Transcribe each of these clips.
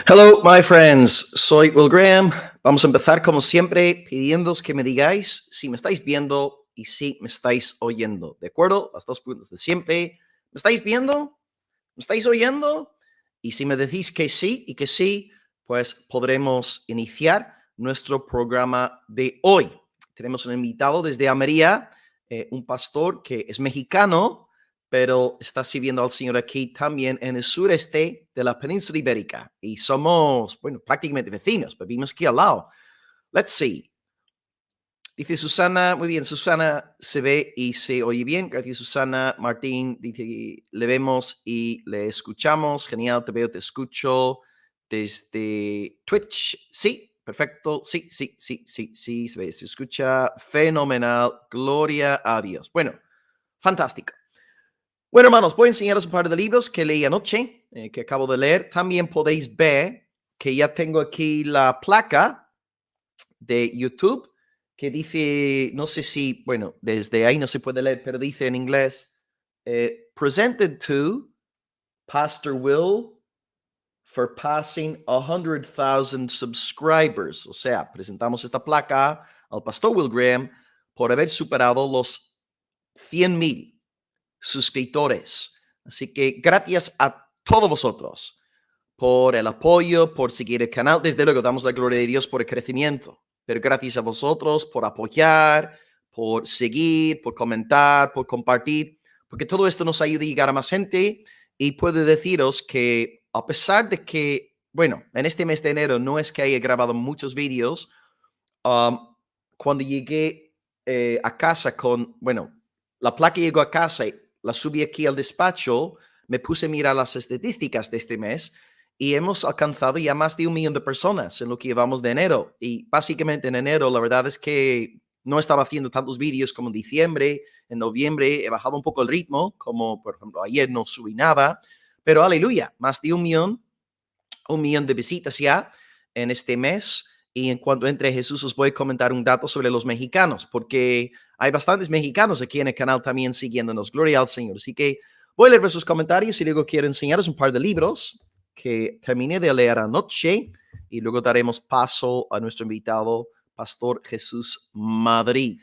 Hello, my friends. Soy Will Graham. Vamos a empezar como siempre pidiéndoos que me digáis si me estáis viendo y si me estáis oyendo. ¿De acuerdo? Las dos preguntas de siempre. ¿Me estáis viendo? ¿Me estáis oyendo? Y si me decís que sí y que sí, pues podremos iniciar nuestro programa de hoy. Tenemos un invitado desde Almería, un pastor que es mexicano, pero está sirviendo al Señor aquí también en el sureste de la península ibérica. Y somos, bueno, prácticamente vecinos, vivimos aquí al lado. Let's see. Dice Susana, muy bien, Susana se ve y se oye bien. Gracias, Susana. Martín dice, le vemos y le escuchamos. Genial, te veo, te escucho desde Twitch. Sí, perfecto. Sí, sí, sí, sí, sí, se ve, se escucha. Fenomenal. Gloria a Dios. Bueno, fantástico. Bueno, hermanos, voy a enseñaros un par de libros que leí anoche, que acabo de leer. También podéis ver que ya tengo aquí la placa de YouTube que dice, no sé si, bueno, desde ahí no se puede leer, pero dice en inglés, presented to Pastor Will for passing 100,000 subscribers. O sea, presentamos esta placa al Pastor Will Graham por haber superado los 100,000 suscriptores. Así que gracias a todos vosotros por el apoyo, por seguir el canal. Desde luego damos la gloria de Dios por el crecimiento, pero gracias a vosotros por apoyar, por seguir, por comentar, por compartir, porque todo esto nos ayuda a llegar a más gente. Y puedo deciros que a pesar de que, bueno, en este mes de enero no es que haya grabado muchos vídeos, um, cuando llegué a casa con, bueno, la placa llegó a casa y la subí aquí al despacho, me puse a mirar las estadísticas de este mes y hemos alcanzado ya más de 1 millón de personas en lo que llevamos de enero. Y básicamente en enero, la verdad es que no estaba haciendo tantos vídeos como en diciembre, en noviembre he bajado un poco el ritmo, como por ejemplo ayer no subí nada, pero aleluya, más de 1 millón de visitas ya en este mes. Y en cuanto entre Jesús, os voy a comentar un dato sobre los mexicanos, porque hay bastantes mexicanos aquí en el canal también siguiéndonos. Gloria al Señor. Así que voy a leer sus comentarios y luego quiero enseñaros un par de libros que terminé de leer anoche y luego daremos paso a nuestro invitado, Pastor Jesús Madrid.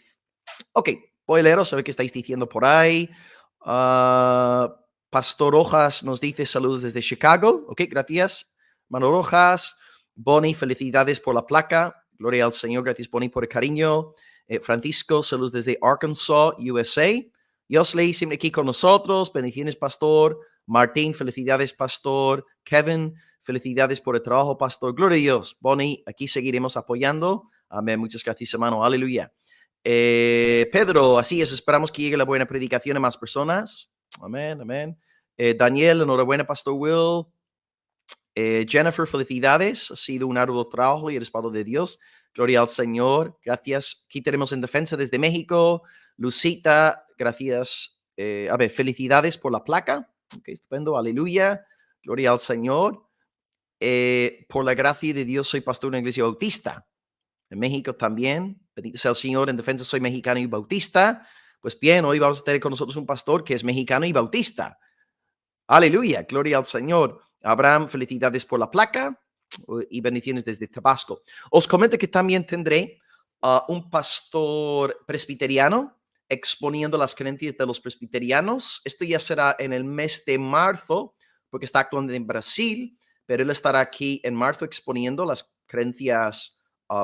Ok, voy a leeros a ver qué estáis diciendo por ahí. Pastor Rojas nos dice saludos desde Chicago. Ok, gracias. Mano Rojas. Bonnie, felicidades por la placa. Gloria al Señor. Gracias, Bonnie, por el cariño. Francisco, saludos desde Arkansas, USA. Yosley, siempre aquí con nosotros. Bendiciones, Pastor. Martín, felicidades, Pastor. Kevin, felicidades por el trabajo, Pastor. Gloria a Dios. Bonnie, aquí seguiremos apoyando. Amén. Muchas gracias, hermano. Aleluya. Pedro, así es, esperamos que llegue la buena predicación a más personas. Amén, amén. Daniel, enhorabuena, Pastor Will. Jennifer, felicidades. Ha sido un arduo trabajo y el respaldo de Dios. Gloria al Señor. Gracias. Aquí tenemos en defensa desde México. Lucita, gracias. A ver, felicidades por la placa. Ok, estupendo. Aleluya. Gloria al Señor. Por la gracia de Dios, soy pastor de una iglesia bautista en México también. Bendito sea el Señor. En defensa, soy mexicano y bautista. Pues bien, hoy vamos a tener con nosotros un pastor que es mexicano y bautista. Aleluya, gloria al Señor. Abraham, felicidades por la placa y bendiciones desde Tabasco. Os comento que también tendré un pastor presbiteriano exponiendo las creencias de los presbiterianos. Esto ya será en el mes de marzo, porque está actuando en Brasil, pero él estará aquí en marzo exponiendo las creencias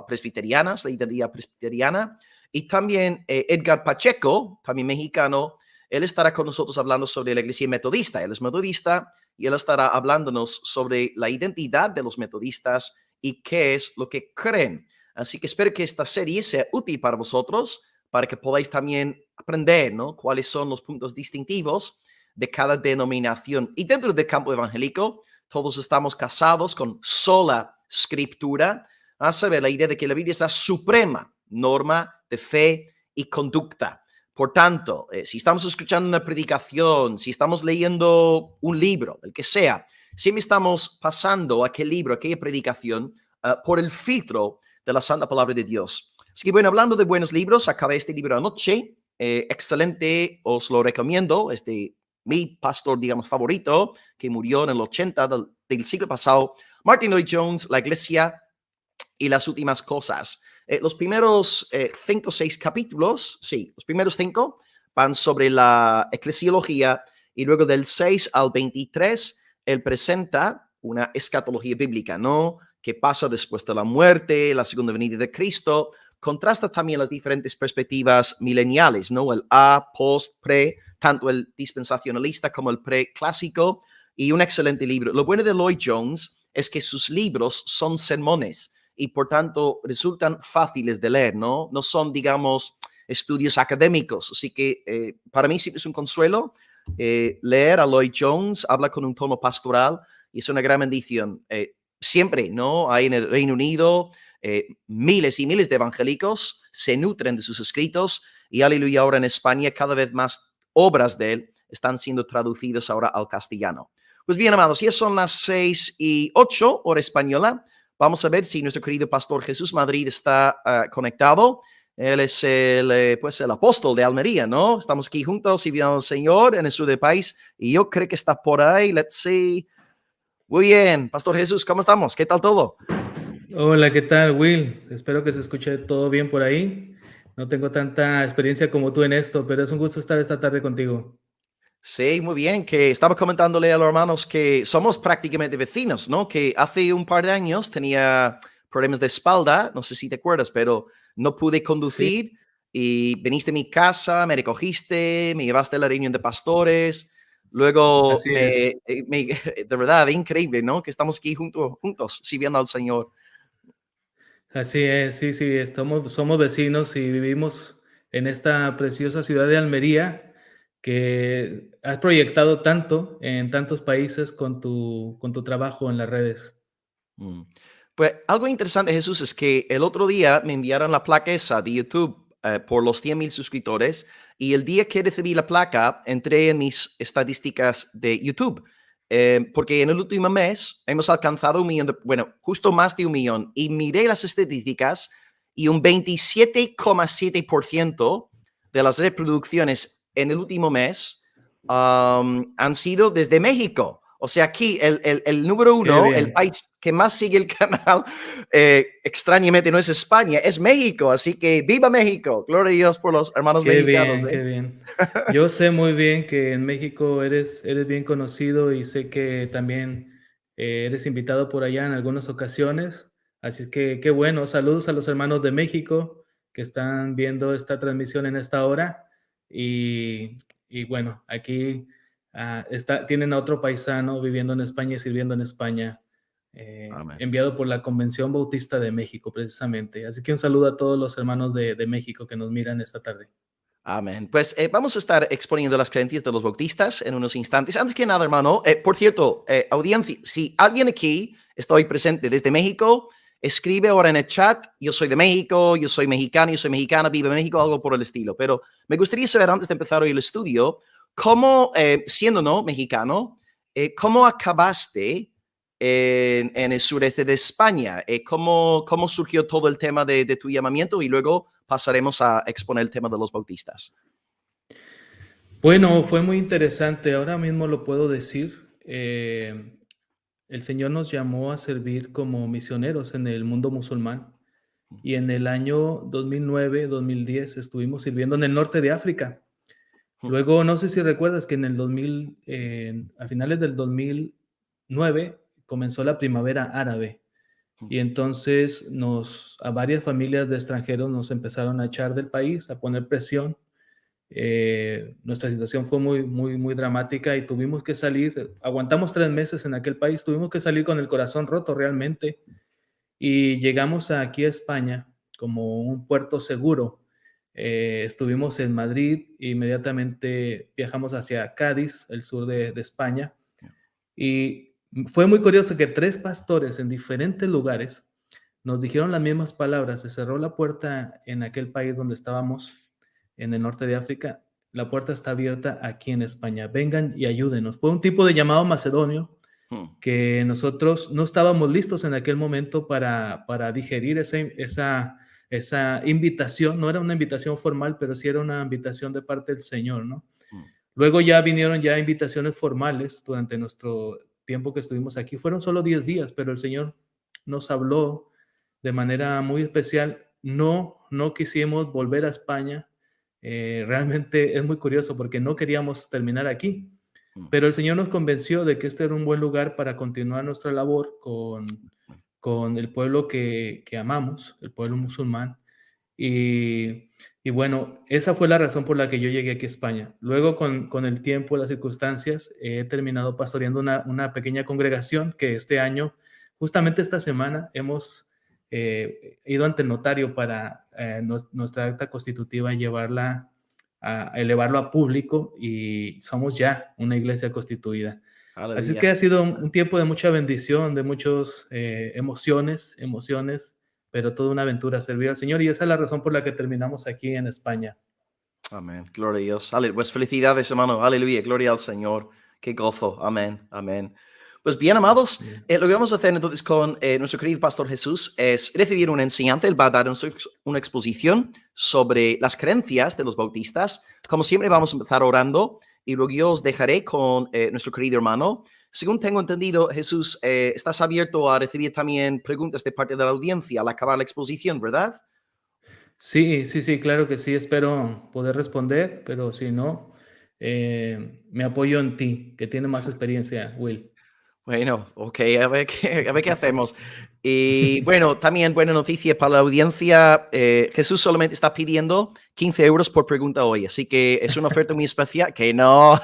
presbiterianas, la identidad presbiteriana. Y también Edgar Pacheco, también mexicano, él estará con nosotros hablando sobre la iglesia metodista. Él es metodista y él estará hablándonos sobre la identidad de los metodistas y qué es lo que creen. Así que espero que esta serie sea útil para vosotros, para que podáis también aprender, ¿no?, cuáles son los puntos distintivos de cada denominación. Y dentro del campo evangélico, todos estamos casados con sola escritura, a saber, la idea de que la Biblia es la suprema norma de fe y conducta. Por tanto, si estamos escuchando una predicación, si estamos leyendo un libro, el que sea, siempre estamos pasando aquel libro, aquella predicación, por el filtro de la santa palabra de Dios. Así que bueno, hablando de buenos libros, acabé este libro anoche, excelente, os lo recomiendo, mi pastor, digamos, favorito, que murió en el 80 del siglo pasado, Martin Lloyd-Jones, la Iglesia y las últimas cosas. Los primeros 5 o 6 capítulos, sí, los primeros 5 van sobre la eclesiología y luego del 6 al 23 él presenta una escatología bíblica, ¿no? ¿Qué pasa después de la muerte, la segunda venida de Cristo? Contrasta también las diferentes perspectivas mileniales, ¿no? El a, post, pre, tanto el dispensacionalista como el preclásico, y un excelente libro. Lo bueno de Lloyd-Jones es que sus libros son sermones y por tanto resultan fáciles de leer, ¿no? No son, digamos, estudios académicos. Así que para mí siempre es un consuelo leer a Lloyd-Jones, habla con un tono pastoral y es una gran bendición. Siempre, ¿no? Hay en el Reino Unido miles y miles de evangélicos se nutren de sus escritos y aleluya, ahora en España cada vez más obras de él están siendo traducidas ahora al castellano. Pues bien, amados, ya son las 6:08 hora española. Vamos a ver si nuestro querido pastor Jesús Madrid está conectado. Él es pues el apóstol de Almería, ¿no? Estamos aquí juntos sirviendo al Señor en el sur del país y yo creo que está por ahí. Let's see. Muy bien, Pastor Jesús, ¿cómo estamos? ¿Qué tal todo? Hola, ¿qué tal, Will? Espero que se escuche todo bien por ahí. No tengo tanta experiencia como tú en esto, pero es un gusto estar esta tarde contigo. Sí, muy bien, que estaba comentándole a los hermanos que somos prácticamente vecinos, ¿no? Que hace un par de años tenía problemas de espalda, no sé si te acuerdas, pero no pude Sí, conducir y viniste a mi casa, me recogiste, me llevaste a la reunión de pastores, luego así es. de verdad, increíble, ¿no? Que estamos aquí juntos, sirviendo al Señor. Así es, sí, sí, somos vecinos y vivimos en esta preciosa ciudad de Almería que has proyectado tanto en tantos países con tu trabajo en las redes. Mm. Pues algo interesante, Jesús, es que el otro día me enviaron la placa esa de YouTube por los 100,000 suscriptores y el día que recibí la placa entré en mis estadísticas de YouTube. Porque en el último mes hemos alcanzado 1 millón, bueno, justo más de 1 millón y miré las estadísticas y un 27,7% de las reproducciones en el último mes han sido desde México. O sea, aquí el número Qué uno, el bien, país que más sigue el canal, extrañamente no es España, es México. Así que viva México. Gloria a Dios por los hermanos qué mexicanos. bien, qué bien. Yo sé muy bien que en México eres bien conocido y sé que también eres invitado por allá en algunas ocasiones. Así que qué bueno. Saludos a los hermanos de México que están viendo esta transmisión en esta hora. Y bueno, aquí tienen a otro paisano viviendo en España y sirviendo en España, Amén. enviado por la Convención Bautista de México, precisamente. Así que un saludo a todos los hermanos de México que nos miran esta tarde. Amén. Pues vamos a estar exponiendo las creencias de los bautistas en unos instantes. Antes que nada, hermano, por cierto, audiencia, si alguien aquí está hoy presente desde México, escribe ahora en el chat, yo soy de México, yo soy mexicano, yo soy mexicana, vivo en México, algo por el estilo. Pero me gustaría saber, antes de empezar hoy el estudio, cómo, siendo no mexicano, cómo acabaste en el sureste de España, cómo surgió todo el tema de tu llamamiento y luego pasaremos a exponer el tema de los bautistas. Bueno, fue muy interesante. Ahora mismo lo puedo decir. El Señor nos llamó a servir como misioneros en el mundo musulmán y en el año 2009, 2010 estuvimos sirviendo en el norte de África. Luego, no sé si recuerdas que en el 2000, a finales del 2009 comenzó la primavera árabe y entonces a varias familias de extranjeros nos empezaron a echar del país, a poner presión. Nuestra situación fue muy, muy, muy dramática y tuvimos que salir, aguantamos 3 meses en aquel país, tuvimos que salir con el corazón roto realmente y llegamos aquí a España como un puerto seguro. Estuvimos en Madrid, e inmediatamente viajamos hacia Cádiz, el sur de España, y fue muy curioso que 3 pastores en diferentes lugares nos dijeron las mismas palabras. Se cerró la puerta en aquel país donde estábamos, en el norte de África. La puerta está abierta aquí en España. Vengan y ayúdenos. Fue un tipo de llamado macedonio que nosotros no estábamos listos en aquel momento para digerir esa invitación. No era una invitación formal, pero sí era una invitación de parte del Señor, ¿no? Luego ya vinieron ya invitaciones formales durante nuestro tiempo que estuvimos aquí. Fueron solo 10 días, pero el Señor nos habló de manera muy especial. No quisimos volver a España. Realmente es muy curioso porque no queríamos terminar aquí, Mm. pero el Señor nos convenció de que este era un buen lugar para continuar nuestra labor con el pueblo que amamos, el pueblo musulmán. Y bueno, esa fue la razón por la que yo llegué aquí a España. Luego, con el tiempo, las circunstancias, he terminado pastoreando una pequeña congregación que este año, justamente esta semana, hemos ido ante el notario para nuestra acta constitutiva llevarla a elevarlo a público y somos ya una iglesia constituida. Así que Aleluya. ha sido un tiempo de mucha bendición, de muchas emociones, pero toda una aventura servir al Señor y esa es la razón por la que terminamos aquí en España. Amén. Gloria a Dios. Pues felicidades, hermano. Aleluya. Gloria al Señor. Qué gozo. Amén. Amén. Pues bien, amados, lo que vamos a hacer entonces con nuestro querido Pastor Jesús es recibir una enseñanza. Él va a dar una exposición sobre las creencias de los bautistas. Como siempre, vamos a empezar orando y luego yo os dejaré con nuestro querido hermano. Según tengo entendido, Jesús, estás abierto a recibir también preguntas de parte de la audiencia al acabar la exposición, ¿verdad? Sí, claro que sí, espero poder responder, pero si no, me apoyo en ti, que tiene más experiencia, Will. Bueno, ok, a ver qué hacemos. Y bueno, también buena noticia para la audiencia. Jesús solamente está pidiendo 15 euros por pregunta hoy, así que es una oferta muy especial. Que no,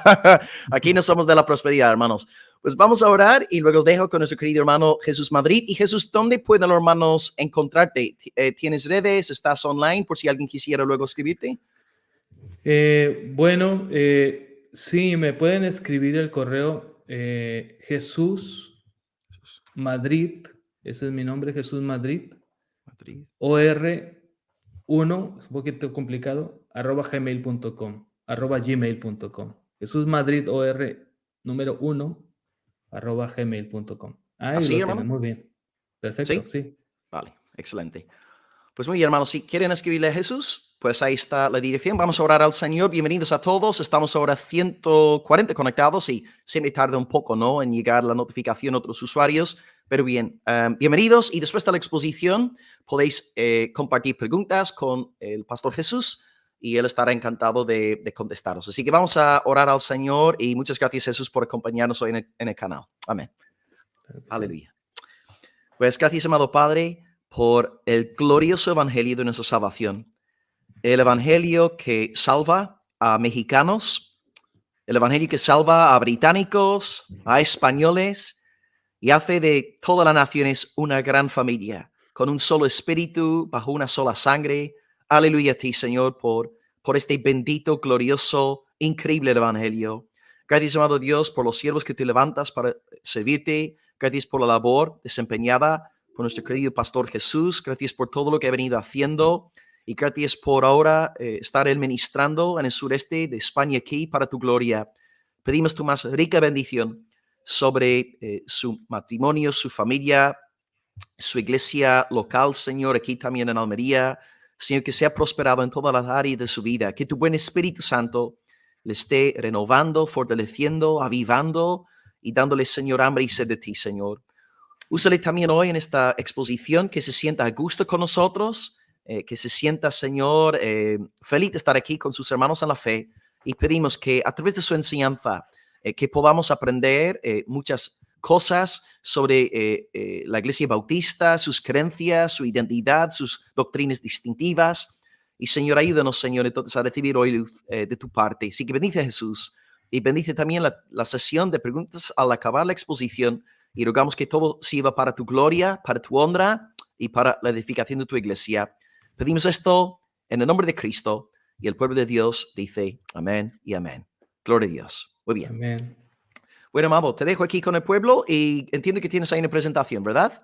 aquí no somos de la prosperidad, hermanos. Pues vamos a orar y luego os dejo con nuestro querido hermano Jesús Madrid. Y Jesús, ¿dónde pueden los hermanos encontrarte? ¿Tienes redes? ¿Estás online por si alguien quisiera luego escribirte? Bueno, sí, me pueden escribir el correo Jesús Madrid, ese es mi nombre, Jesús Madrid, Madrid. OR1, es un poquito complicado, @gmail.com. Jesús Madrid OR número 1, @gmail.com. Ahí ¿Así, lo tienen, hermano? muy bien. Perfecto, ¿Sí? sí. Vale, excelente. Pues muy bien, hermanos, si quieren escribirle a Jesús, pues ahí está la dirección. Vamos a orar al Señor. Bienvenidos a todos. Estamos ahora 140 conectados y siempre tarda un poco, ¿no?, en llegar la notificación a otros usuarios. Pero bien, bienvenidos. Y después de la exposición podéis compartir preguntas con el Pastor Jesús y él estará encantado de contestaros. Así que vamos a orar al Señor y muchas gracias, Jesús, por acompañarnos hoy en el canal. Amén. Claro que sí. Aleluya. Pues gracias, amado Padre, por el glorioso evangelio de nuestra salvación. El evangelio que salva a mexicanos, el evangelio que salva a británicos, a españoles y hace de todas las naciones una gran familia, con un solo espíritu, bajo una sola sangre. Aleluya a ti, Señor, por este bendito, glorioso, increíble evangelio. Gracias, amado Dios, por los siervos que te levantas para servirte. Gracias por la labor desempeñada por nuestro querido Pastor Jesús. Gracias por todo lo que ha venido haciendo. Y gracias por ahora estar él ministrando en el sureste de España aquí para tu gloria. Pedimos tu más rica bendición sobre su matrimonio, su familia, su iglesia local, Señor, aquí también en Almería. Señor, que sea prosperado en todas las áreas de su vida. Que tu buen Espíritu Santo le esté renovando, fortaleciendo, avivando y dándole, Señor, hambre y sed de ti, Señor. Úsale también hoy en esta exposición, que se sienta a gusto con nosotros, que se sienta, Señor, feliz de estar aquí con sus hermanos en la fe. Y pedimos que a través de su enseñanza, que podamos aprender muchas cosas sobre la Iglesia Bautista, sus creencias, su identidad, sus doctrinas distintivas. Y, Señor, ayúdanos, Señor, entonces a recibir hoy de tu parte. Así que bendice a Jesús y bendice también la sesión de preguntas al acabar la exposición. Y rogamos que todo sirva para tu gloria, para tu honra y para la edificación de tu iglesia. Pedimos esto en el nombre de Cristo, y el pueblo de Dios dice amén y amén. Gloria a Dios. Muy bien. Amén. Bueno, amado, te dejo aquí con el pueblo y entiendo que tienes ahí una presentación, ¿verdad?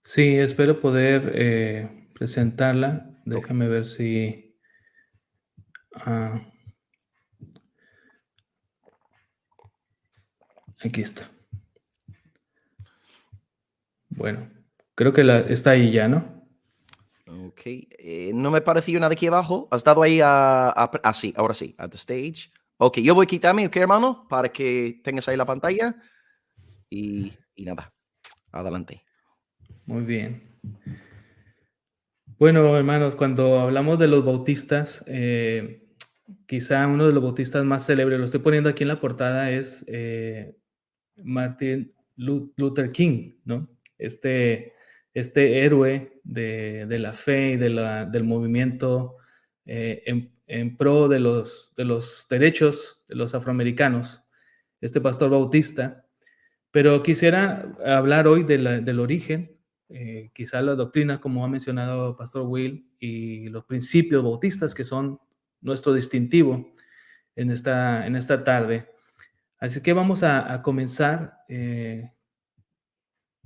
Sí, espero poder presentarla. Ok. Déjame ver si... aquí está. Bueno, creo que está ahí ya, ¿no? Ok. No me pareció nada aquí abajo. ¿Has dado ahí sí, ahora sí, at the stage? Ok, yo voy a quitarme, ok, hermano, para que tengas ahí la pantalla. y nada, adelante. Muy bien. Bueno, hermanos, cuando hablamos de los bautistas, quizá uno de los bautistas más célebres, lo estoy poniendo aquí en la portada, es Martin Luther King, ¿no? Este héroe de la fe y del movimiento en pro de los derechos de los afroamericanos, este pastor bautista. Pero quisiera hablar hoy del origen, quizá la doctrina, como ha mencionado Pastor Will, y los principios bautistas que son nuestro distintivo en esta tarde. Así que vamos a comenzar,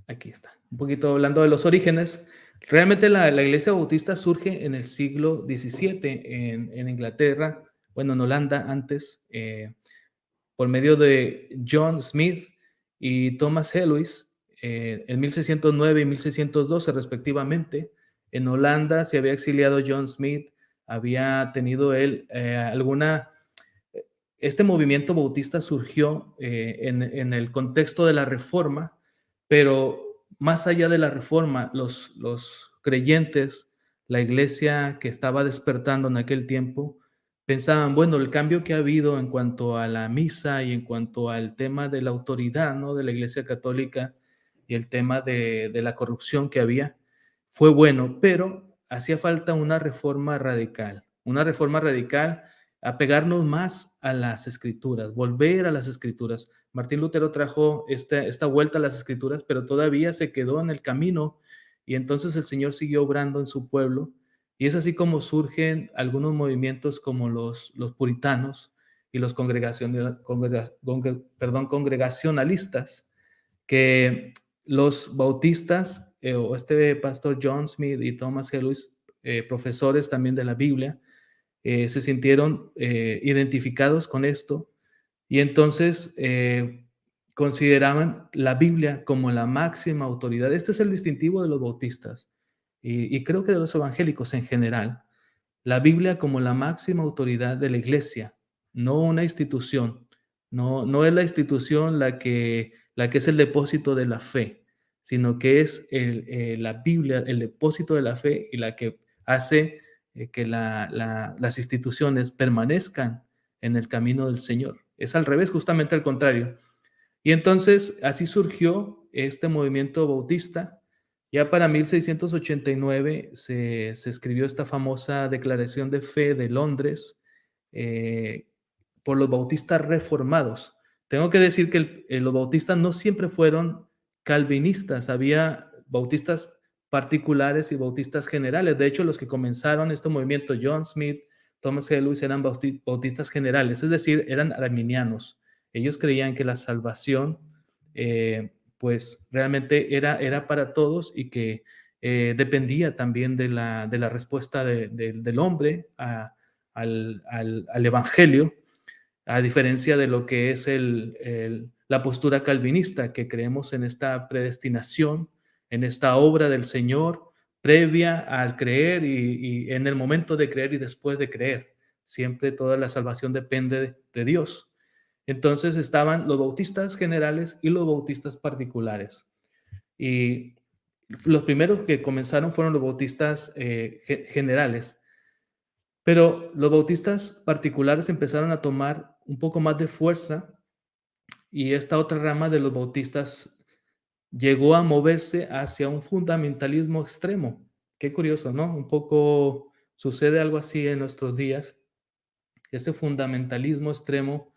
aquí está, un poquito hablando de los orígenes. Realmente la iglesia bautista surge en el siglo XVII en Inglaterra, bueno, en Holanda antes, por medio de John Smith y Thomas Helwys en 1609 y 1612 respectivamente. En Holanda se había exiliado John Smith, había tenido él este movimiento bautista surgió en el contexto de la Reforma, pero más allá de la Reforma, los creyentes, la iglesia que estaba despertando en aquel tiempo, pensaban, bueno, el cambio que ha habido en cuanto a la misa y en cuanto al tema de la autoridad, ¿no?, de la iglesia católica y el tema de la corrupción que había, fue bueno, pero hacía falta una reforma radical, apegarnos más a las escrituras, volver a las escrituras. Martín Lutero trajo esta vuelta a las escrituras, pero todavía se quedó en el camino y entonces el Señor siguió obrando en su pueblo. Y es así como surgen algunos movimientos como los puritanos y los congregacionalistas, que los bautistas o este pastor John Smith y Thomas Helwys, profesores también de la Biblia, se sintieron identificados con esto y entonces consideraban la Biblia como la máxima autoridad. Este es el distintivo de los bautistas y creo que de los evangélicos en general. La Biblia como la máxima autoridad de la iglesia, no una institución. No es la institución la que es el depósito de la fe, sino que es la Biblia el depósito de la fe y la que hace que las instituciones permanezcan en el camino del Señor. Es al revés, justamente al contrario. Y entonces así surgió este movimiento bautista. Ya para 1689 se escribió esta famosa Declaración de Fe de Londres eh, por los bautistas reformados. Tengo que decir que los bautistas no siempre fueron calvinistas, había bautistas particulares y bautistas generales. De hecho, los que comenzaron este movimiento, John Smith, Thomas Helwys, eran bautistas generales, es decir, eran arminianos. Ellos creían que la salvación, pues realmente era para todos y que dependía también de la respuesta del hombre al evangelio, a diferencia de lo que es la postura calvinista, que creemos en esta predestinación, en esta obra del Señor previa al creer y en el momento de creer y después de creer. Siempre toda la salvación depende de Dios. Entonces estaban los bautistas generales y los bautistas particulares. Y los primeros que comenzaron fueron los bautistas generales. Pero los bautistas particulares empezaron a tomar un poco más de fuerza y esta otra rama de los bautistas llegó a moverse hacia un fundamentalismo extremo. Qué curioso, ¿no? Un poco sucede algo así en nuestros días. Ese fundamentalismo extremo,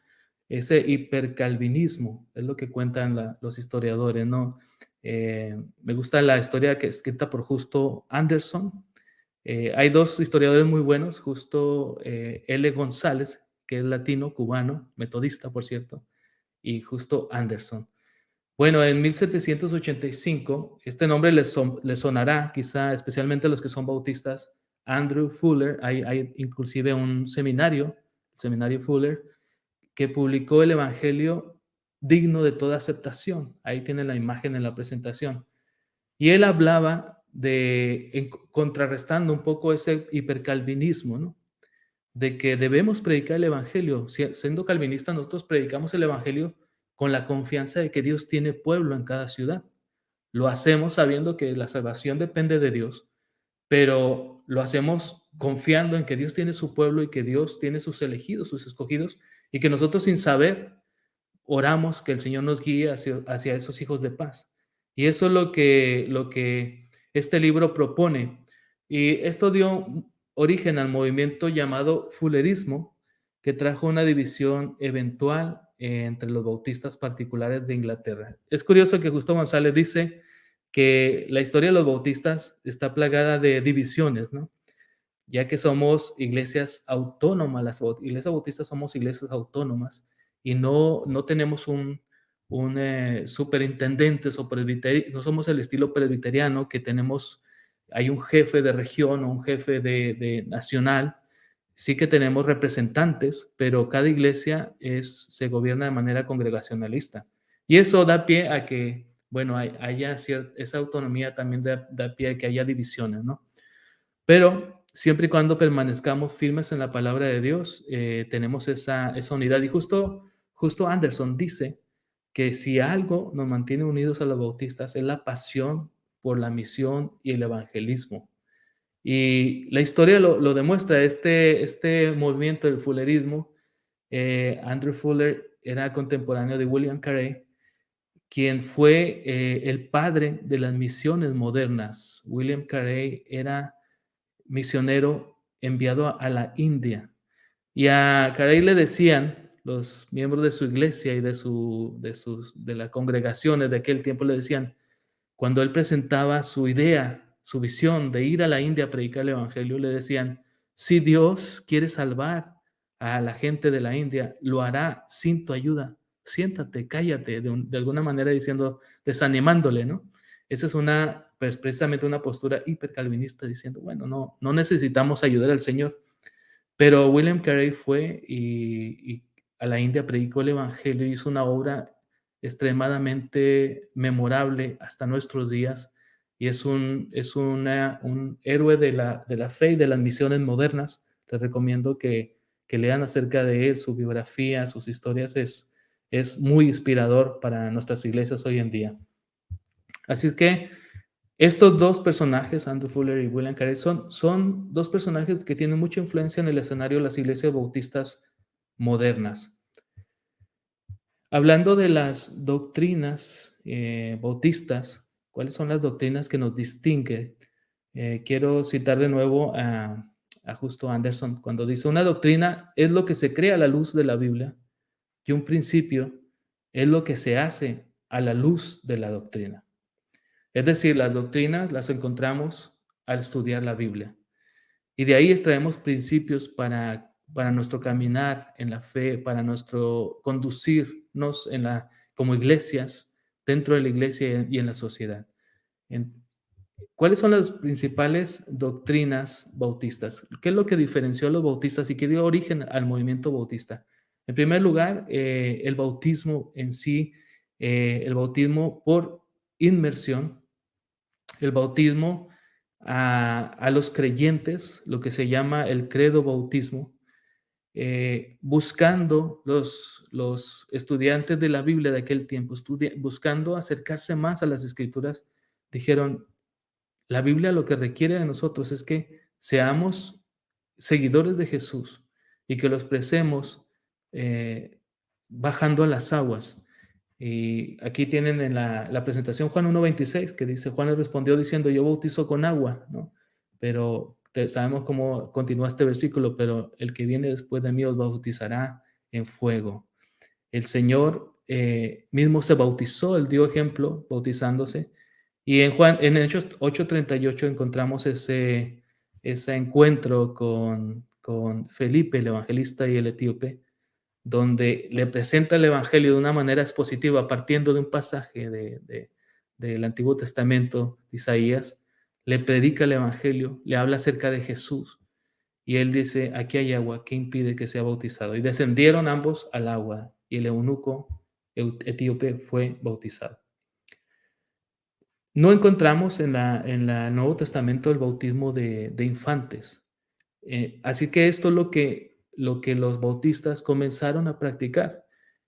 ese hipercalvinismo, es lo que cuentan los historiadores, ¿no? Me gusta la historia que es escrita por Justo Anderson. Hay dos historiadores muy buenos, Justo L. González, que es latino, cubano, metodista, por cierto, y Justo Anderson. Bueno, en 1785, este nombre les sonará, quizá especialmente a los que son bautistas, Andrew Fuller. Hay inclusive un seminario, el Seminario Fuller, que publicó el Evangelio digno de toda aceptación. Ahí tienen la imagen en la presentación. Y él hablaba contrarrestando un poco ese hipercalvinismo, ¿no? De que debemos predicar el Evangelio. Siendo calvinistas, nosotros predicamos el Evangelio con la confianza de que Dios tiene pueblo en cada ciudad. Lo hacemos sabiendo que la salvación depende de Dios, pero lo hacemos confiando en que Dios tiene su pueblo y que Dios tiene sus elegidos, sus escogidos, y que nosotros sin saber oramos que el Señor nos guíe hacia esos hijos de paz. Y eso es lo que este libro propone. Y esto dio origen al movimiento llamado Fullerismo, que trajo una división eventual entre los bautistas particulares de Inglaterra. Es curioso que Justo González dice que la historia de los bautistas está plagada de divisiones, ¿no? Ya que somos iglesias autónomas, las iglesias bautistas somos iglesias autónomas y no tenemos un superintendente o presbiterio, no somos el estilo presbiteriano que tenemos, hay un jefe de región o un jefe de nacional, sí que tenemos representantes, pero cada iglesia se gobierna de manera congregacionalista. Y eso da pie a que, bueno, haya esa autonomía también da pie a que haya divisiones, ¿no? Pero siempre y cuando permanezcamos firmes en la palabra de Dios, tenemos esa unidad. Y justo Anderson dice que si algo nos mantiene unidos a los bautistas es la pasión por la misión y el evangelismo. Y la historia lo demuestra, este movimiento del fullerismo. Andrew Fuller era contemporáneo de William Carey, quien fue el padre de las misiones modernas. William Carey era misionero enviado a la India. Y a Carey le decían, los miembros de su iglesia y de las congregaciones de aquel tiempo le decían, cuando él presentaba su idea, su visión de ir a la India a predicar el evangelio, le decían, si Dios quiere salvar a la gente de la India, lo hará sin tu ayuda. Siéntate, cállate, de alguna manera diciendo, desanimándole, ¿no? Esa es pues precisamente una postura hipercalvinista diciendo, bueno, no necesitamos ayudar al Señor. Pero William Carey fue y a la India predicó el evangelio y hizo una obra extremadamente memorable hasta nuestros días y es un héroe de la fe y de las misiones modernas. Les recomiendo que lean acerca de él, su biografía, sus historias. Es muy inspirador para nuestras iglesias hoy en día. Así es que estos dos personajes, Andrew Fuller y William Carey, son dos personajes que tienen mucha influencia en el escenario de las iglesias bautistas modernas. Hablando de las doctrinas bautistas, ¿cuáles son las doctrinas que nos distinguen? Quiero citar de nuevo a Justo Anderson cuando dice, una doctrina es lo que se cree a la luz de la Biblia y un principio es lo que se hace a la luz de la doctrina. Es decir, las doctrinas las encontramos al estudiar la Biblia. Y de ahí extraemos principios para nuestro caminar en la fe, para nuestro conducirnos como iglesias, dentro de la iglesia y en la sociedad. ¿Cuáles son las principales doctrinas bautistas? ¿Qué es lo que diferenció a los bautistas y qué dio origen al movimiento bautista? En primer lugar, el bautismo en sí, el bautismo por inmersión, el bautismo a los creyentes, lo que se llama el credo bautismo, buscando los estudiantes de la Biblia de aquel tiempo, buscando acercarse más a las escrituras, dijeron, la Biblia lo que requiere de nosotros es que seamos seguidores de Jesús y que lo expresemos bajando a las aguas. Y aquí tienen en la presentación Juan 1:26 que dice, Juan le respondió diciendo, yo bautizo con agua, ¿no? Pero sabemos cómo continúa este versículo, pero el que viene después de mí os bautizará en fuego. El Señor mismo se bautizó, él dio ejemplo bautizándose. Y en Hechos 8:38 encontramos ese encuentro con Felipe, el evangelista y el etíope, donde le presenta el evangelio de una manera expositiva, partiendo de un pasaje del Antiguo Testamento de Isaías, le predica el evangelio, le habla acerca de Jesús, y él dice, aquí hay agua, ¿qué impide que sea bautizado? Y descendieron ambos al agua, y el eunuco etíope fue bautizado. No encontramos en el Nuevo Testamento el bautismo de infantes. Así que esto es lo que los bautistas comenzaron a practicar.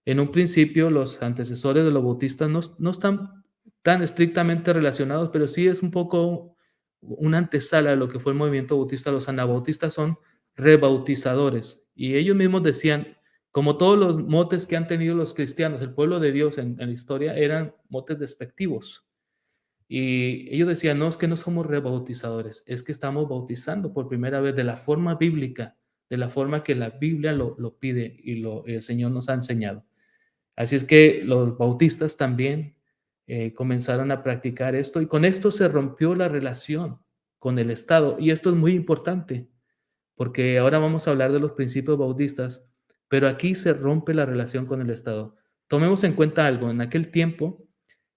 En un principio, los antecesores de los bautistas no están tan estrictamente relacionados, pero sí es un poco una antesala de lo que fue el movimiento bautista. Los anabautistas son rebautizadores, y ellos mismos decían, como todos los motes que han tenido los cristianos, el pueblo de Dios en la historia, eran motes despectivos. Y ellos decían, no, es que no somos rebautizadores, es que estamos bautizando por primera vez de la forma bíblica, de la forma que la Biblia lo pide y el Señor nos ha enseñado. Así es que los bautistas también comenzaron a practicar esto, y con esto se rompió la relación con el Estado. Y esto es muy importante, porque ahora vamos a hablar de los principios bautistas, pero aquí se rompe la relación con el Estado. Tomemos en cuenta algo: en aquel tiempo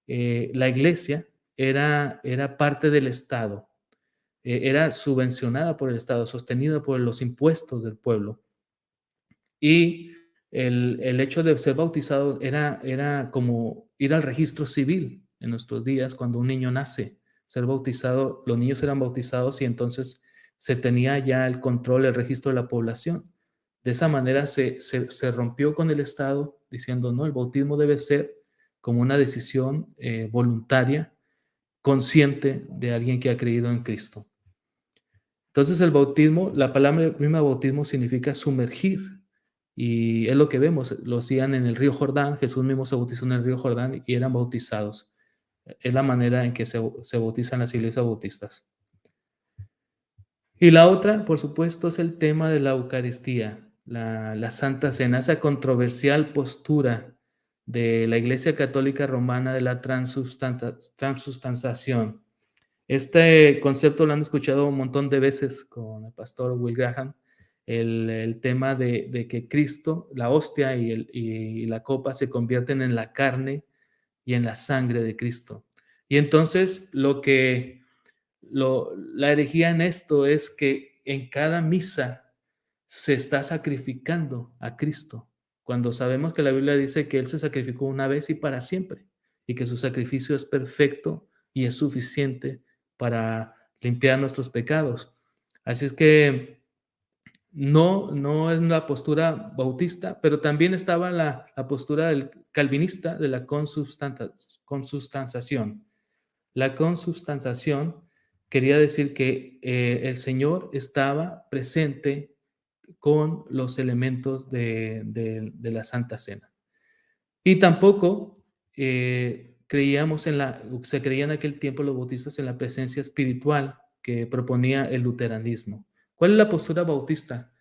la iglesia era parte del Estado, era subvencionada por el Estado, sostenida por los impuestos del pueblo. Y el hecho de ser bautizado era como ir al registro civil en nuestros días. Cuando un niño nace, ser bautizado, los niños eran bautizados, y entonces se tenía ya el control, el registro de la población. De esa manera se rompió con el Estado, diciendo, no, el bautismo debe ser como una decisión voluntaria, consciente de alguien que ha creído en Cristo. Entonces el bautismo, la palabra misma bautismo significa sumergir, y es lo que vemos, lo hacían en el río Jordán. Jesús mismo se bautizó en el río Jordán y eran bautizados. Es la manera en que se bautizan las iglesias bautistas. Y la otra, por supuesto, es el tema de la Eucaristía, la Santa Cena, esa controversial postura de la Iglesia Católica Romana de la transubstanciación. Este concepto lo han escuchado un montón de veces con el pastor Will Graham, el tema de que Cristo, la hostia y la copa se convierten en la carne y en la sangre de Cristo. Y entonces la herejía en esto es que en cada misa se está sacrificando a Cristo, cuando sabemos que la Biblia dice que Él se sacrificó una vez y para siempre, y que su sacrificio es perfecto y es suficiente para limpiar nuestros pecados. Así es que no es una postura bautista, pero también estaba la postura del calvinista de la consubstanciación. La consubstanciación quería decir que el Señor estaba presente con los elementos de la Santa Cena. Y tampoco se creía en aquel tiempo los bautistas en la presencia espiritual que proponía el luteranismo. ¿Cuál es la postura bautista?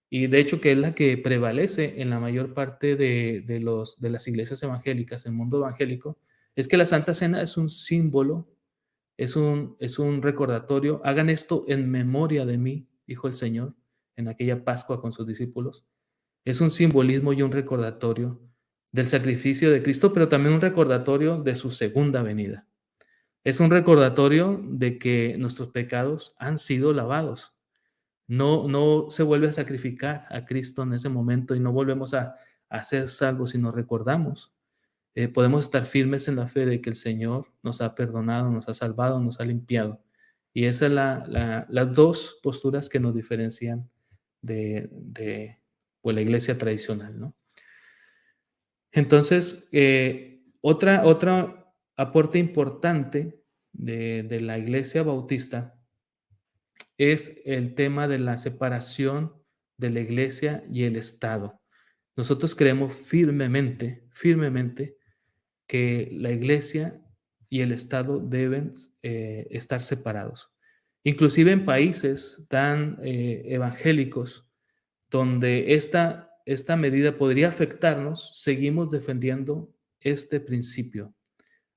Y de hecho, que es la que prevalece en la mayor parte de las iglesias evangélicas, el mundo evangélico, es que la Santa Cena es un símbolo, es un recordatorio. Hagan esto en memoria de mí, dijo el Señor en aquella Pascua con sus discípulos. Es un simbolismo y un recordatorio del sacrificio de Cristo, pero también un recordatorio de su segunda venida. Es un recordatorio de que nuestros pecados han sido lavados. No se vuelve a sacrificar a Cristo en ese momento, y no volvemos a ser salvos si nos recordamos. Podemos estar firmes en la fe de que el Señor nos ha perdonado, nos ha salvado, nos ha limpiado. Y esas son las dos posturas que nos diferencian de pues, la iglesia tradicional, ¿no? Entonces, otra aporte importante de la iglesia bautista es el tema de la separación de la iglesia y el Estado. Nosotros creemos firmemente que la iglesia y el Estado deben estar separados. Inclusive en países tan evangélicos, donde esta medida podría afectarnos, seguimos defendiendo este principio.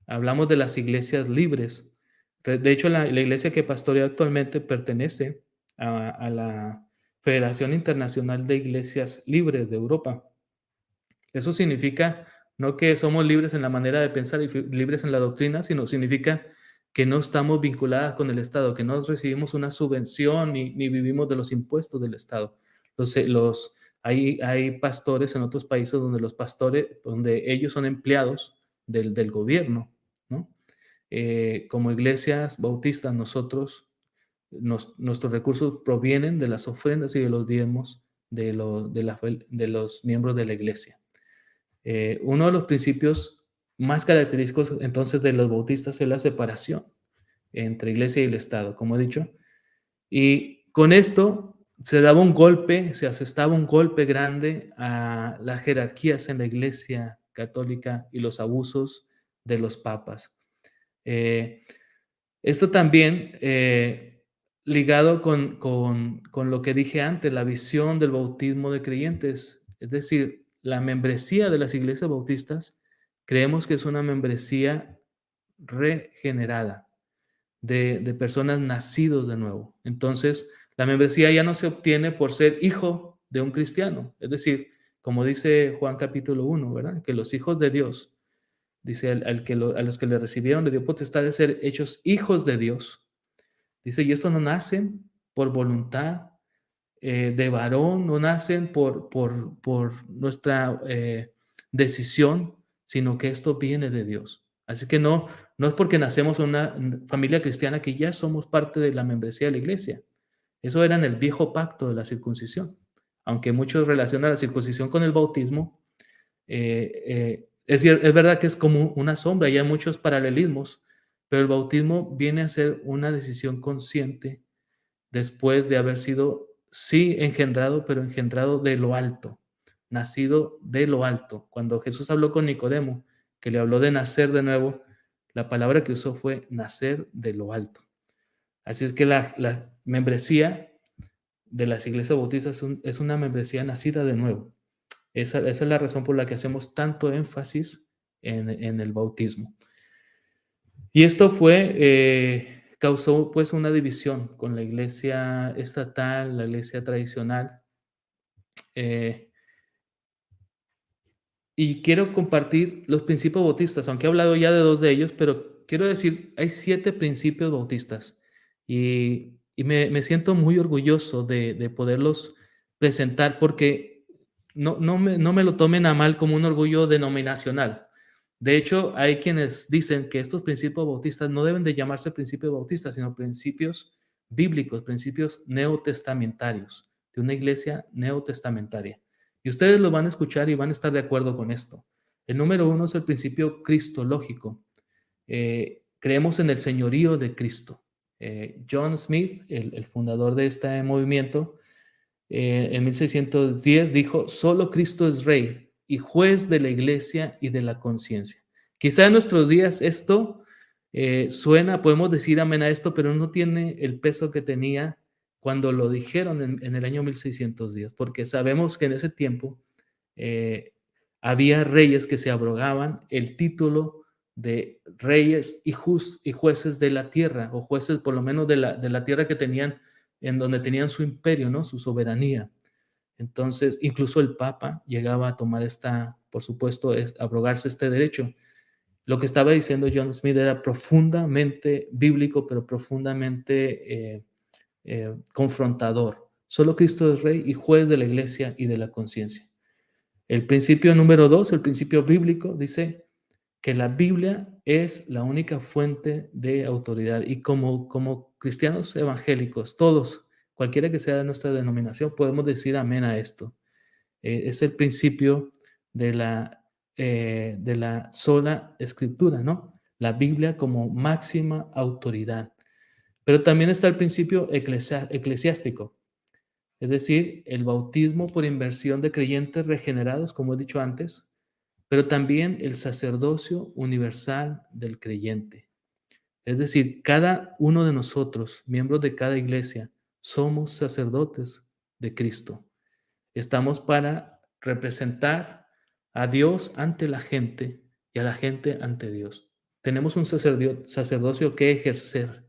Hablamos de las iglesias libres. De hecho, la iglesia que pastoreo actualmente pertenece a la Federación Internacional de Iglesias Libres de Europa. Eso significa no que somos libres en la manera de pensar y libres en la doctrina, sino significa que no estamos vinculadas con el Estado, que no recibimos una subvención ni vivimos de los impuestos del Estado. Hay pastores en otros países donde ellos son empleados del gobierno, ¿no? Como iglesias bautistas, nuestros recursos provienen de las ofrendas y de los diezmos de los miembros de la iglesia. Uno de los principios más característicos entonces de los bautistas es la separación entre iglesia y el Estado, como he dicho. Y con esto se daba un golpe, se asestaba un golpe grande a las jerarquías en la iglesia católica y los abusos de los papas. Eh, Esto también ligado con lo que dije antes, la visión del bautismo de creyentes, es decir, la membresía de las iglesias bautistas, creemos que es una membresía regenerada de personas nacidos de nuevo. Entonces, la membresía ya no se obtiene por ser hijo de un cristiano, es decir, como dice Juan capítulo 1, ¿verdad? Que los hijos de Dios, dice a los que le recibieron le dio potestad de ser hechos hijos de Dios. Dice, y estos no nacen por voluntad de varón, no nacen por nuestra decisión, sino que esto viene de Dios. Así que no es porque nacemos en una familia cristiana que ya somos parte de la membresía de la iglesia. Eso era en el viejo pacto de la circuncisión. Aunque muchos relacionan la circuncisión con el bautismo, es verdad que es como una sombra y hay muchos paralelismos, pero el bautismo viene a ser una decisión consciente después de haber sido, sí, engendrado, pero engendrado de lo alto, nacido de lo alto. Cuando Jesús habló con Nicodemo, que le habló de nacer de nuevo, la palabra que usó fue nacer de lo alto. Así es que la membresía de las iglesias bautistas es una membresía nacida de nuevo. Esa es la razón por la que hacemos tanto énfasis en el bautismo. Y esto causó pues una división con la iglesia estatal, la iglesia tradicional. Y quiero compartir los principios bautistas, aunque he hablado ya de 2 de ellos, pero quiero decir, hay 7 principios bautistas y me siento muy orgulloso de poderlos presentar porque no me lo tomen a mal como un orgullo denominacional. De hecho, hay quienes dicen que estos principios bautistas no deben de llamarse principios bautistas, sino principios bíblicos, principios neotestamentarios, de una iglesia neotestamentaria. Y ustedes lo van a escuchar y van a estar de acuerdo con esto. El número 1 es el principio cristológico. Creemos en el señorío de Cristo. John Smith, el fundador de este movimiento, en 1610 dijo, solo Cristo es rey y juez de la iglesia y de la conciencia. Quizá en nuestros días esto suena, podemos decir amén a esto, pero no tiene el peso que tenía cuando lo dijeron en el año 1610, porque sabemos que en ese tiempo había reyes que se abrogaban el título de reyes y jueces de la tierra, o jueces por lo menos de la tierra que tenían, en donde tenían su imperio, ¿no? Su soberanía. Entonces, incluso el Papa llegaba a tomar por supuesto, abrogarse este derecho. Lo que estaba diciendo John Smith era profundamente bíblico, pero profundamente confrontador. Solo Cristo es rey y juez de la iglesia y de la conciencia. El principio número 2, el principio bíblico, dice que la Biblia es la única fuente de autoridad y como cristianos evangélicos, todos, cualquiera que sea de nuestra denominación, podemos decir amén a esto. Es el principio de la sola escritura, ¿no? La Biblia como máxima autoridad. Pero también está el principio eclesiástico, es decir, el bautismo por inmersión de creyentes regenerados, como he dicho antes, pero también el sacerdocio universal del creyente. Es decir, cada uno de nosotros, miembros de cada iglesia, somos sacerdotes de Cristo. Estamos para representar a Dios ante la gente y a la gente ante Dios. Tenemos un sacerdocio que ejercer.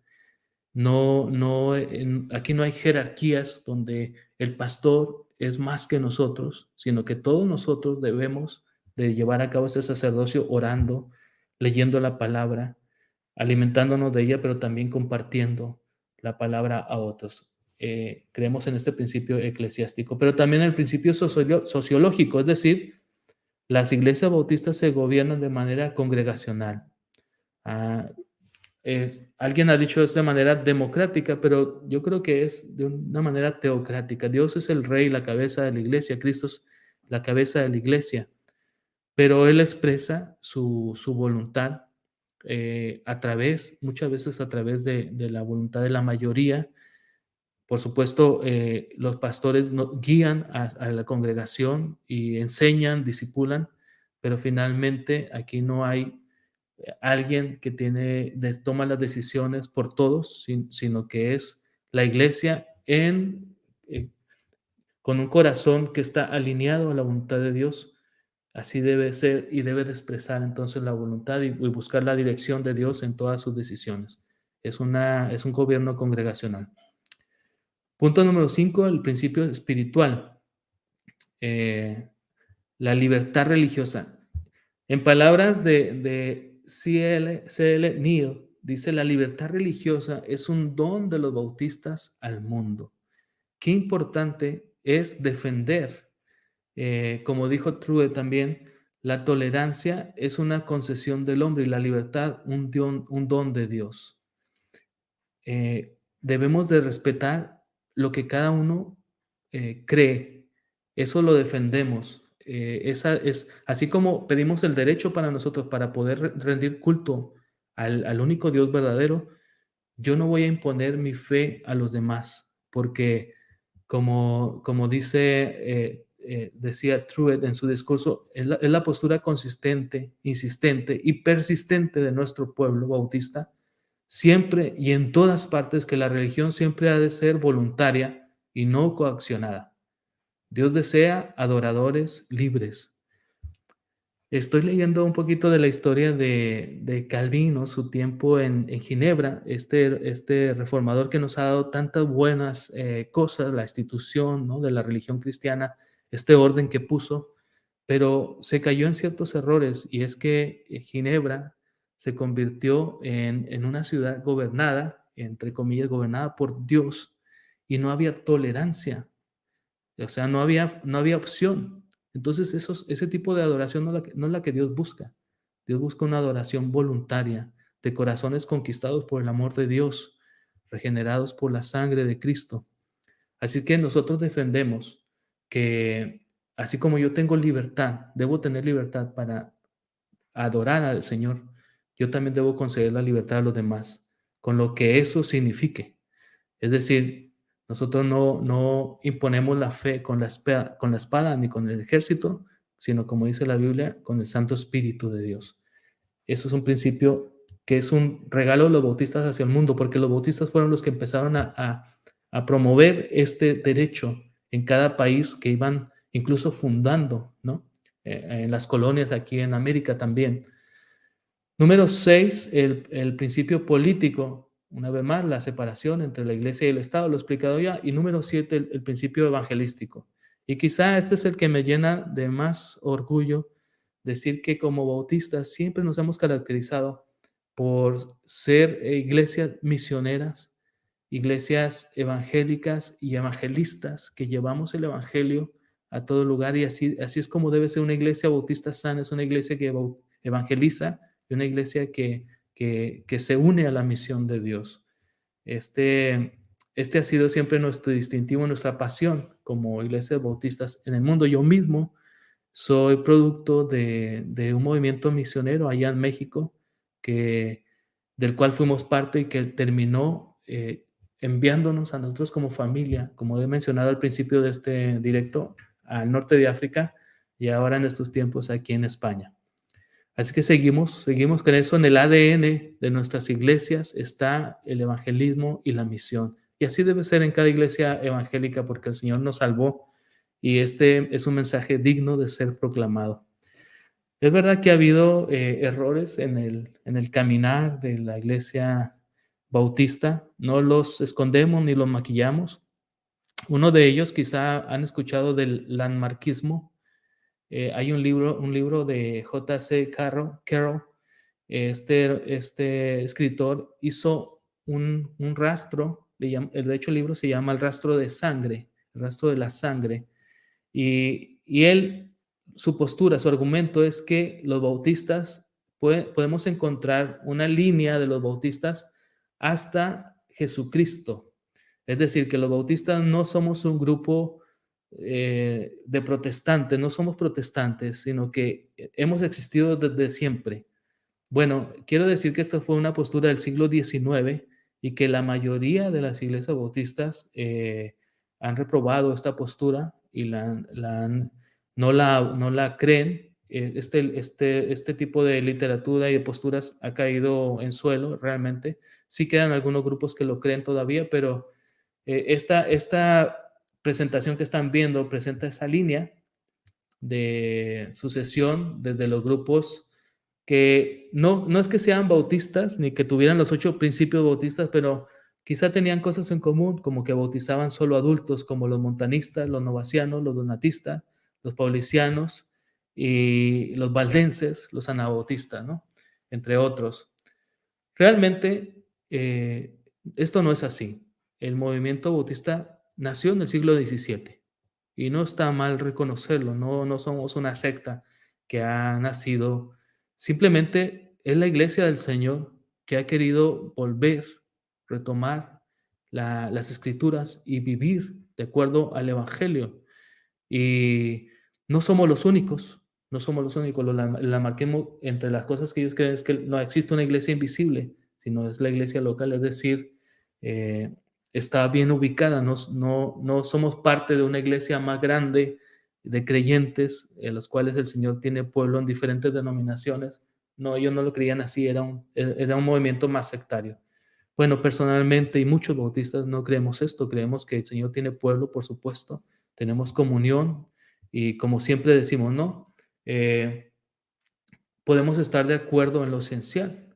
Aquí no hay jerarquías donde el pastor es más que nosotros, sino que todos nosotros debemos de llevar a cabo ese sacerdocio orando, leyendo la palabra, alimentándonos de ella, pero también compartiendo la palabra a otros. Creemos en este principio eclesiástico, pero también el principio sociológico, es decir, las iglesias bautistas se gobiernan de manera congregacional. Alguien ha dicho es de manera democrática, pero yo creo que es de una manera teocrática. Dios es el rey, la cabeza de la iglesia, Cristo es la cabeza de la iglesia. pero él expresa su voluntad muchas veces a través de la voluntad de la mayoría. Por supuesto, los pastores guían a la congregación y enseñan, discipulan, pero finalmente aquí no hay alguien que toma las decisiones por todos, sino que es la iglesia eh, con un corazón que está alineado a la voluntad de Dios. Así debe ser y debe de expresar entonces la voluntad y buscar la dirección de Dios en todas sus decisiones. Es un gobierno congregacional. Punto número 5, el principio espiritual. La libertad religiosa. En palabras de C.L. Neal, dice: la libertad religiosa es un don de los bautistas al mundo. Qué importante es defender, como dijo Truett también, la tolerancia es una concesión del hombre y la libertad un don de Dios. Debemos de respetar lo que cada uno cree. Eso lo defendemos. Así como pedimos el derecho para nosotros para poder rendir culto al único Dios verdadero. Yo no voy a imponer mi fe a los demás, porque como decía Truett en su discurso, es la postura consistente, insistente y persistente de nuestro pueblo bautista, siempre y en todas partes, que la religión siempre ha de ser voluntaria y no coaccionada. Dios desea adoradores libres. Estoy leyendo un poquito de la historia de Calvino, su tiempo en Ginebra, este reformador que nos ha dado tantas buenas cosas, la institución, ¿no?, de la religión cristiana, este orden que puso, pero se cayó en ciertos errores, y es que Ginebra se convirtió en una ciudad gobernada, entre comillas, gobernada por Dios, y no había tolerancia. O sea, no había opción. Entonces, ese tipo de adoración no es la que Dios busca. Dios busca una adoración voluntaria, de corazones conquistados por el amor de Dios, regenerados por la sangre de Cristo. Así que nosotros defendemos que, así como yo tengo libertad, debo tener libertad para adorar al Señor, yo también debo conceder la libertad a los demás, con lo que eso signifique. Es decir, nosotros no imponemos la fe con la espada ni con el ejército, sino, como dice la Biblia, con el Santo Espíritu de Dios. Eso es un principio que es un regalo de los bautistas hacia el mundo, porque los bautistas fueron los que empezaron a promover este derecho en cada país que iban incluso fundando, ¿no? En las colonias aquí en América también. Número 6, el principio político. Una vez más, la separación entre la iglesia y el Estado, lo he explicado ya. Y número 7, el principio evangelístico. Y quizá este es el que me llena de más orgullo, decir que como bautistas siempre nos hemos caracterizado por ser iglesias misioneras, iglesias evangélicas y evangelistas, que llevamos el evangelio a todo lugar, y así es como debe ser una iglesia bautista sana. Es una iglesia que evangeliza, y una iglesia que se une a la misión de Dios. Este ha sido siempre nuestro distintivo, nuestra pasión como iglesias bautistas en el mundo. Yo mismo soy producto de un movimiento misionero allá en México, del cual fuimos parte y que terminó enviándonos a nosotros como familia, como he mencionado al principio de este directo, al norte de África, y ahora en estos tiempos aquí en España. Así que seguimos con eso. En el ADN de nuestras iglesias está el evangelismo y la misión. Y así debe ser en cada iglesia evangélica, porque el Señor nos salvó y este es un mensaje digno de ser proclamado. Es verdad que ha habido errores en el caminar de la iglesia bautista. No los escondemos ni los maquillamos. Uno de ellos, quizá han escuchado del landmarquismo. Hay un libro de J.C. Carroll. Este escritor hizo un rastro, de hecho el libro se llama El rastro de sangre, el rastro de la sangre, y su postura, su argumento es que los bautistas, podemos encontrar una línea de los bautistas hasta Jesucristo. Es decir, que los bautistas no somos un grupo de protestantes, no somos protestantes, sino que hemos existido desde siempre. Bueno, quiero decir que esta fue una postura del siglo XIX y que la mayoría de las iglesias bautistas han reprobado esta postura y no la creen. Este tipo de literatura y de posturas ha caído en suelo realmente. Sí quedan algunos grupos que lo creen todavía, pero esta presentación que están viendo presenta esa línea de sucesión desde los grupos que no es que sean bautistas ni que tuvieran los 8 principios bautistas, pero quizá tenían cosas en común, como que bautizaban solo adultos, como los montanistas, los novacianos, los donatistas, los paulicianos y los valdenses, los anabautistas, ¿no? Entre otros. Realmente, esto no es así. El movimiento bautista nació en el siglo XVII y no está mal reconocerlo, no somos una secta que ha nacido, simplemente es la iglesia del Señor que ha querido volver, retomar las escrituras y vivir de acuerdo al Evangelio. Y no somos los únicos, no somos los únicos. La marquemos entre las cosas que ellos creen es que no existe una iglesia invisible, sino es la iglesia local, es decir, eh, está bien ubicada, no somos parte de una iglesia más grande de creyentes en los cuales el Señor tiene pueblo en diferentes denominaciones. No, ellos no lo creían así, era un movimiento más sectario. Bueno, personalmente y muchos bautistas no creemos esto, creemos que el Señor tiene pueblo, por supuesto, tenemos comunión y como siempre decimos, ¿no? Podemos estar de acuerdo en lo esencial,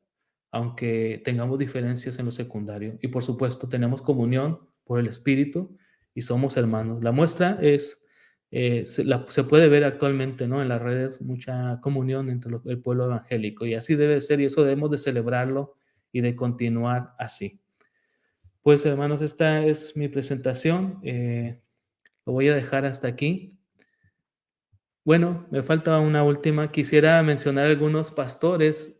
aunque tengamos diferencias en lo secundario. Y por supuesto, tenemos comunión por el Espíritu y somos hermanos. La muestra es, se puede ver actualmente, ¿no? En las redes, mucha comunión entre el pueblo evangélico y así debe ser y eso debemos de celebrarlo y de continuar así. Pues hermanos, esta es mi presentación. Lo voy a dejar hasta aquí. Bueno, me falta una última. Quisiera mencionar algunos pastores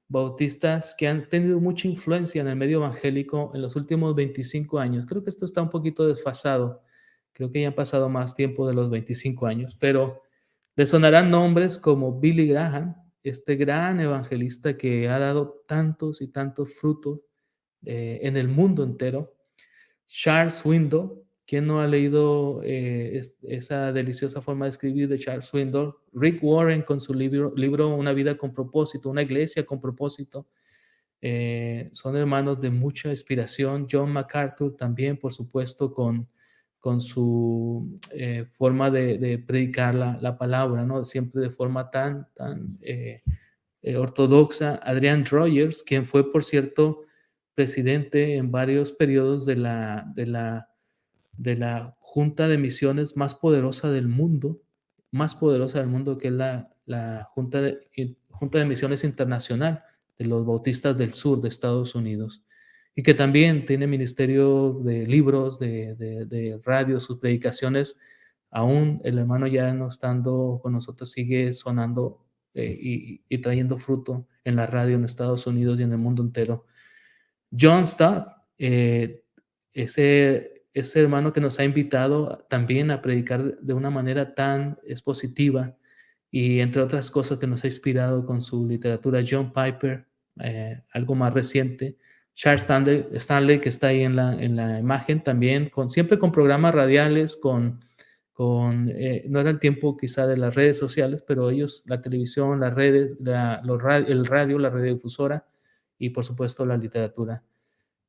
bautistas que han tenido mucha influencia en el medio evangélico en los últimos 25 años. Creo que esto está un poquito desfasado. Creo que ya han pasado más tiempo de los 25 años, pero les sonarán nombres como Billy Graham, este gran evangelista que ha dado tantos y tantos frutos en el mundo entero. Charles Swindoll, ¿quién no ha leído esa deliciosa forma de escribir de Charles Swindoll? Rick Warren con su libro Una vida con propósito, una iglesia con propósito. Son hermanos de mucha inspiración. John MacArthur también, por supuesto, con su forma de predicar la palabra, ¿no? Siempre de forma tan ortodoxa. Adrian Rogers, quien fue, por cierto, presidente en varios periodos de la junta de misiones más poderosa del mundo, que es la junta de Misiones Internacional de los Bautistas del Sur de Estados Unidos, y que también tiene ministerio de libros, de radio, sus predicaciones, aún el hermano ya no estando con nosotros, sigue sonando y trayendo fruto en la radio en Estados Unidos y en el mundo entero. John Stott, ese hermano que nos ha invitado también a predicar de una manera tan expositiva y entre otras cosas que nos ha inspirado con su literatura. John Piper, algo más reciente. Charles Stanley, que está ahí en la imagen también, siempre con programas radiales, no era el tiempo quizá de las redes sociales, pero ellos, la televisión, las redes, el radio, la radiodifusora y por supuesto la literatura.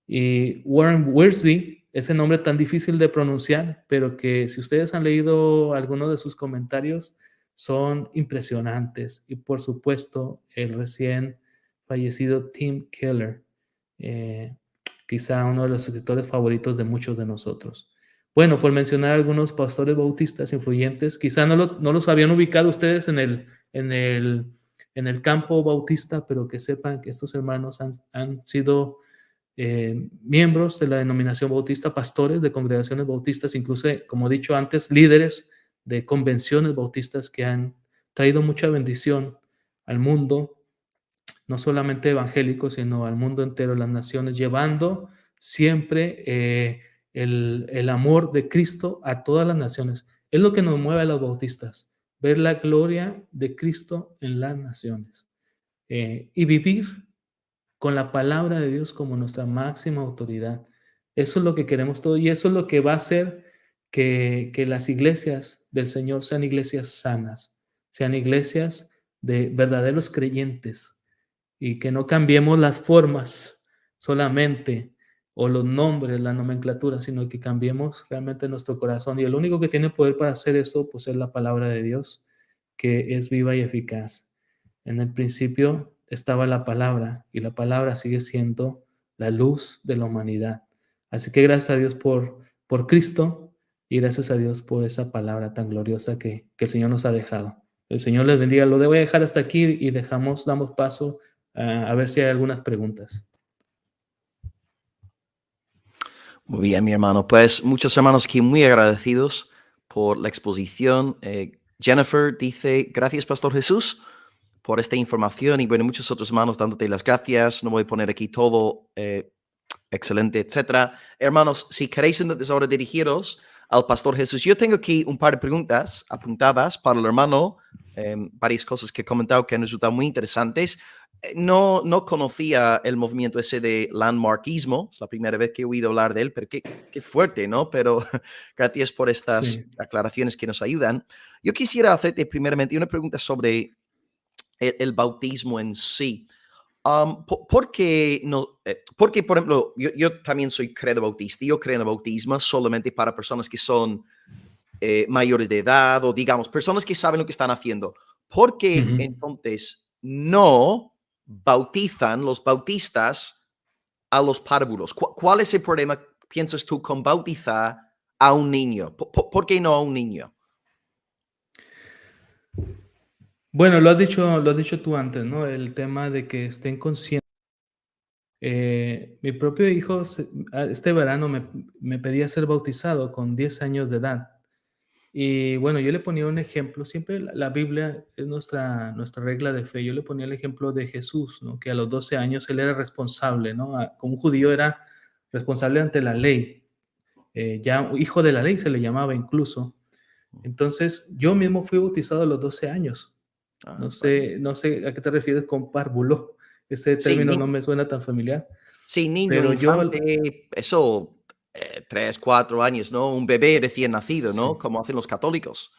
Y Warren Wiersbe, ese nombre tan difícil de pronunciar, pero que si ustedes han leído alguno de sus comentarios, son impresionantes. Y por supuesto, el recién fallecido Tim Keller, quizá uno de los escritores favoritos de muchos de nosotros. Bueno, por mencionar algunos pastores bautistas influyentes, quizá no los habían ubicado ustedes en el campo bautista, pero que sepan que estos hermanos han sido miembros de la denominación bautista, pastores de congregaciones bautistas, incluso, como he dicho antes, líderes de convenciones bautistas que han traído mucha bendición al mundo, no solamente evangélico, sino al mundo entero, las naciones, llevando siempre el amor de Cristo a todas las naciones. Es lo que nos mueve a los bautistas, ver la gloria de Cristo en las naciones y vivir con la palabra de Dios como nuestra máxima autoridad. Eso es lo que queremos todos y eso es lo que va a hacer que las iglesias del Señor sean iglesias sanas, sean iglesias de verdaderos creyentes y que no cambiemos las formas solamente o los nombres, la nomenclatura, sino que cambiemos realmente nuestro corazón. Y el único que tiene poder para hacer eso, pues es la palabra de Dios, que es viva y eficaz. En el principio estaba la palabra y la palabra sigue siendo la luz de la humanidad. Así que gracias a Dios por Cristo y gracias a Dios por esa palabra tan gloriosa que el Señor nos ha dejado. El Señor les bendiga. Lo voy a dejar hasta aquí y damos paso a ver si hay algunas preguntas. Muy bien, mi hermano. Pues muchos hermanos aquí muy agradecidos por la exposición. Jennifer dice, gracias, Pastor Jesús, por esta información. Y bueno, muchos otros hermanos dándote las gracias. No voy a poner aquí todo excelente, etcétera. Hermanos, si queréis entonces ahora dirigiros al Pastor Jesús. Yo tengo aquí un par de preguntas apuntadas para el hermano, varias cosas que he comentado que han resultado muy interesantes. No conocía el movimiento ese de landmarkismo, es la primera vez que he oído hablar de él, pero qué fuerte, ¿no? Pero gracias por estas Sí. aclaraciones que nos ayudan. Yo quisiera hacerte primeramente una pregunta sobre el bautismo en sí. ¿Por qué no? Porque, por ejemplo, yo también soy credo bautista. Yo creo en el bautismo solamente para personas que son mayores de edad o, digamos, personas que saben lo que están haciendo. ¿Por qué Ujú. entonces no bautizan los bautistas a los párvulos? ¿Cuál es el problema, piensas tú, con bautizar a un niño? ¿Por qué no a un niño? Bueno, lo has dicho tú antes, ¿no? El tema de que estén conscientes. Mi propio hijo este verano me pedía ser bautizado con 10 años de edad. Y bueno, yo le ponía un ejemplo, siempre la Biblia es nuestra regla de fe. Yo le ponía el ejemplo de Jesús, ¿no? Que a los 12 años él era responsable, ¿no? Como un judío era responsable ante la ley, ya hijo de la ley se le llamaba incluso. Entonces, yo mismo fui bautizado a los 12 años. No Bueno. sé, no sé a qué te refieres con párvulo. Ese Sí, término no me suena tan familiar, sí, niño, pero yo, infante, eso, 3, 4 años, ¿no? Un bebé recién nacido, ¿no? sí. Como hacen los católicos.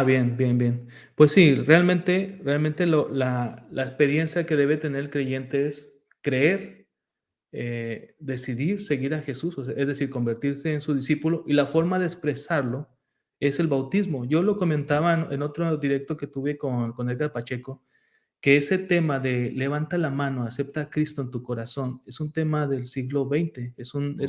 Bien, bien, bien. Pues sí, realmente la experiencia que debe tener el creyente es creer, decidir seguir a Jesús, o sea, es decir, convertirse en su discípulo, y la forma de expresarlo es el bautismo. Yo lo comentaba en otro directo que tuve con Edgar Pacheco, que ese tema de levanta la mano, acepta a Cristo en tu corazón, es un tema del siglo XX, es Mm,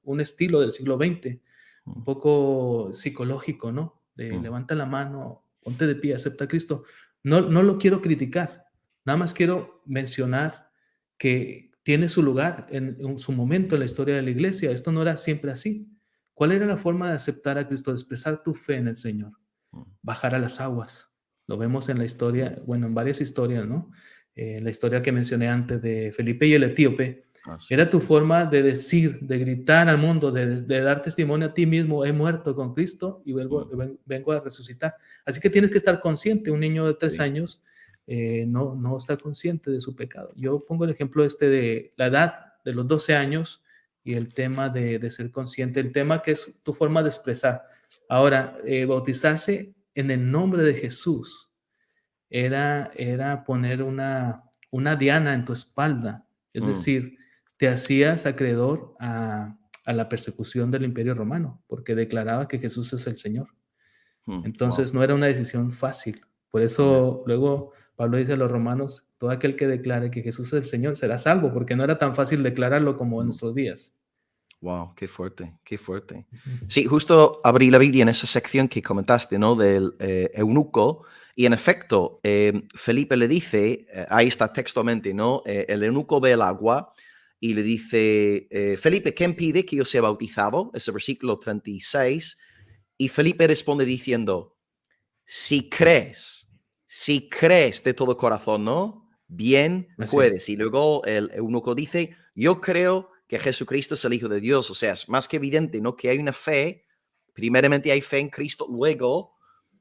un estilo del siglo XX, un mm, poco psicológico, ¿no? De mm, levanta la mano, ponte de pie, acepta a Cristo. No lo quiero criticar, nada más quiero mencionar que tiene su lugar en su momento en la historia de la iglesia. Esto no era siempre así. ¿Cuál era la forma de aceptar a Cristo, de expresar tu fe en el Señor? mm. Bajar a las aguas. Lo vemos en la historia, bueno, en varias historias, ¿no? La historia que mencioné antes de Felipe y el etíope, Ah, sí. era tu forma de decir, de gritar al mundo, de dar testimonio a ti mismo, he muerto con Cristo y Mm, vengo a resucitar. Así que tienes que estar consciente, un niño de 3 sí. años no está consciente de su pecado. Yo pongo el ejemplo de la edad de los 12 años y el tema de ser consciente, el tema que es tu forma de expresar. Ahora, bautizarse en el nombre de Jesús era poner una diana en tu espalda, es Mm, decir, te hacías acreedor a la persecución del Imperio Romano, porque declaraba que Jesús es el Señor. wow. Entonces no era una decisión fácil. Por Yeah. eso luego Pablo dice a los romanos, todo aquel que declare que Jesús es el Señor será salvo, porque no era tan fácil declararlo como en Mm, nuestros días. wow, qué fuerte, qué fuerte. Ujú. Sí, justo abrí la Biblia en esa sección que comentaste, ¿no? Del eunuco. Y en efecto, Felipe le dice, ahí está textualmente, ¿no? El eunuco ve el agua y le dice, Felipe, ¿quién pide que yo sea bautizado? Ese versículo 36. Y Felipe responde diciendo, si crees de todo corazón, ¿no? Bien Así es. puedes. Y luego el eunuco dice, yo creo que Jesucristo es el Hijo de Dios. O sea, es más que evidente, ¿no? Que hay una fe, primeramente hay fe en Cristo, luego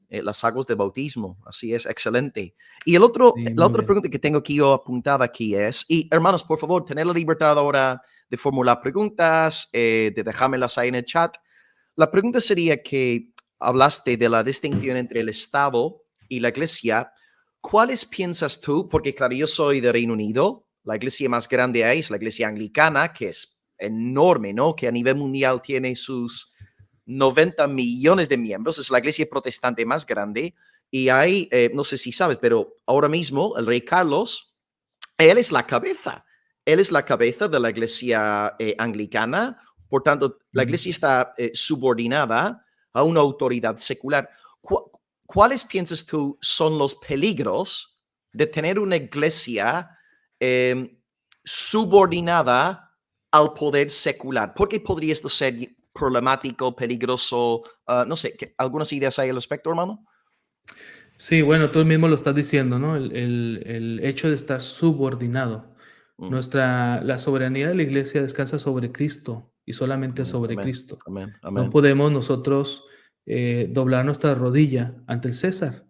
las aguas de bautismo. Así es, excelente. Y la Sí, muy otra bien. pregunta que tengo aquí yo apuntada aquí es, y hermanos, por favor, tener la libertad ahora de formular preguntas, de dejármelas ahí en el chat. La pregunta sería que hablaste de la distinción entre el Estado y la Iglesia. ¿Cuáles piensas tú? Porque claro, yo soy de Reino Unido, la iglesia más grande ahí es la iglesia anglicana, que es enorme, ¿no? Que a nivel mundial tiene sus 90 millones de miembros, es la iglesia protestante más grande. Y hay, no sé si sabes, pero ahora mismo el rey Carlos, él es la cabeza. Él es la cabeza de la iglesia anglicana. Por tanto, la Ujú. iglesia está subordinada a una autoridad secular. ¿Cuáles piensas tú son los peligros de tener una iglesia eh, subordinada al poder secular? ¿Por qué podría esto ser problemático, peligroso? No sé, ¿algunas ideas hay al respecto, hermano? Sí, bueno, tú mismo lo estás diciendo, ¿no? El hecho de estar subordinado. Mm, La soberanía de la iglesia descansa sobre Cristo y solamente amén, sobre amén, Cristo. amén, No amén. podemos nosotros doblar nuestra rodilla ante el César.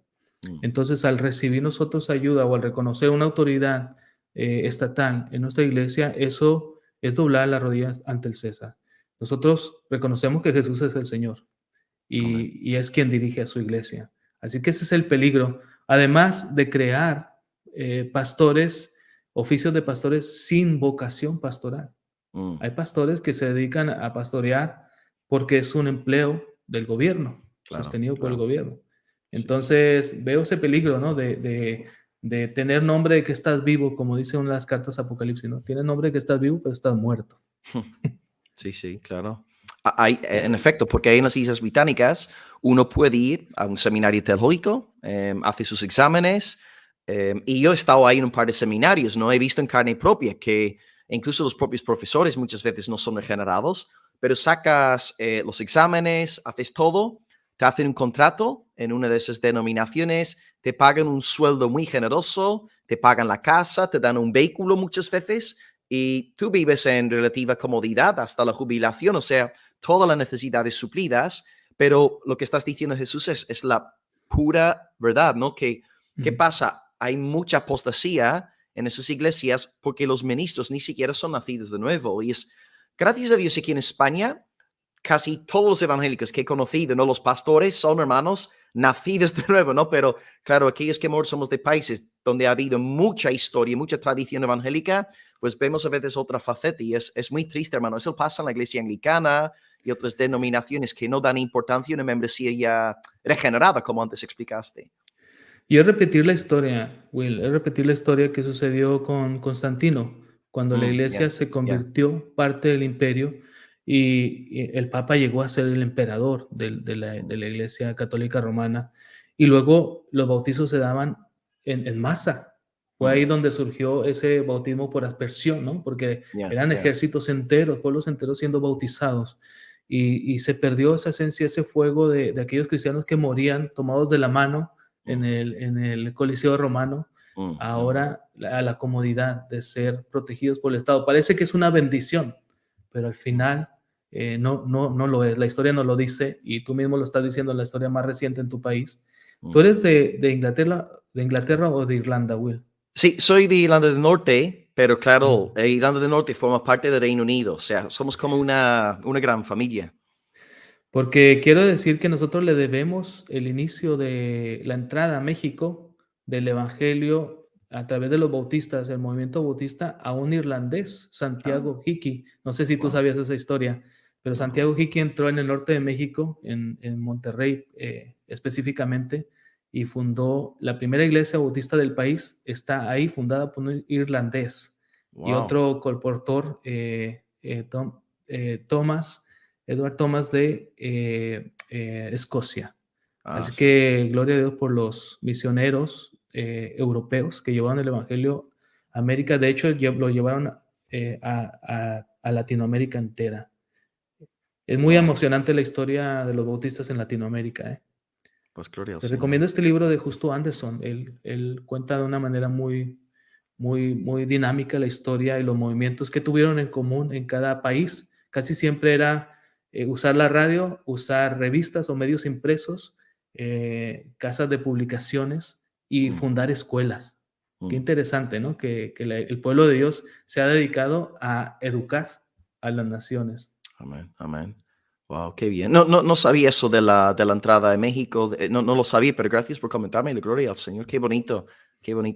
Mm, Entonces, al recibir nosotros ayuda o al reconocer una autoridad estatal en nuestra iglesia, eso es doblar las rodillas ante el César. Nosotros reconocemos que Jesús es el Señor amén. y es quien dirige a su iglesia. Así que ese es el peligro. Además de crear pastores, oficios de pastores sin vocación pastoral. Mm, Hay pastores que se dedican a pastorear porque es un empleo del gobierno, claro, sostenido por el claro. gobierno. Sí, sí. Entonces, veo ese peligro, ¿no? De tener nombre de que estás vivo, como dicen las cartas Apocalipsis, ¿no? Tienes nombre de que estás vivo, pero estás muerto. Sí, sí, claro. Hay, en efecto, porque ahí en las Islas Británicas uno puede ir a un seminario teológico, hace sus exámenes, y yo he estado ahí en un par de seminarios, ¿no? He visto en carne propia que incluso los propios profesores muchas veces no son regenerados, pero sacas los exámenes, haces todo, te hacen un contrato en una de esas denominaciones, te pagan un sueldo muy generoso, te pagan la casa, te dan un vehículo muchas veces y tú vives en relativa comodidad hasta la jubilación, o sea, todas las necesidades suplidas, pero lo que estás diciendo, Jesús, es la pura verdad, ¿no? ¿Qué Ujú. pasa? Hay mucha apostasía en esas iglesias porque los ministros ni siquiera son nacidos de nuevo. Y es, gracias a Dios, aquí en España, casi todos los evangélicos que he conocido, ¿no? Los pastores son hermanos nacidos de nuevo, ¿no? Pero claro, aquellos que mejor somos de países donde ha habido mucha historia, mucha tradición evangélica, pues vemos a veces otra faceta y es muy triste, hermano. Eso pasa en la iglesia anglicana y otras denominaciones que no dan importancia a una membresía ya regenerada, como antes explicaste. Y es repetir la historia, Will, es repetir la historia que sucedió con Constantino, cuando la iglesia Ya, se ya. convirtió parte del imperio y el papa llegó a ser el emperador de la iglesia católica romana. Y luego los bautizos se daban en masa. Fue ahí donde surgió ese bautismo por aspersión, ¿no? Porque Ya, eran ya. ejércitos enteros, pueblos enteros siendo bautizados. Y se perdió esa esencia, ese fuego de aquellos cristianos que morían tomados de la mano en el Coliseo Romano, No. ahora a la comodidad de ser protegidos por el Estado. Parece que es una bendición, pero al Mm, final no lo es. La historia no lo dice y tú mismo lo estás diciendo en la historia más reciente en tu país. ¿Tú mm. eres de Inglaterra o de Irlanda, Will? Sí, soy de Irlanda del Norte, pero claro, Irlanda del Norte forma parte del Reino Unido, o sea, somos como una gran familia. Porque quiero decir que nosotros le debemos el inicio de la entrada a México del Evangelio a través de los bautistas, el movimiento bautista, a un irlandés, Ah, Santiago Hickey. No sé si tú wow, sabías esa historia, pero no. Santiago Hickey entró en el norte de México, en Monterrey específicamente, y fundó la primera iglesia bautista del país. Está ahí, fundada por un irlandés y Wow. otro colportor, Thomas. Edward Thomas de Escocia. Ah, Así sí, sí. que gloria a Dios por los misioneros europeos que llevaron el Evangelio a América. De hecho, lo llevaron a Latinoamérica entera. Es muy Wow. emocionante la historia de los bautistas en Latinoamérica. Pues gloria al Te Señor. recomiendo este libro de Justo Anderson. Él cuenta de una manera muy dinámica la historia y los movimientos que tuvieron en común en cada país. Casi siempre era usar la radio, usar revistas o medios impresos, casas de publicaciones y fundar escuelas. Qué interesante, ¿no? Que el pueblo de Dios se ha dedicado a educar a las naciones. Amén, amén. Wow, qué bien. No sabía eso de la entrada de México. No lo sabía, pero gracias por comentarme. La gloria al Señor. Qué bonito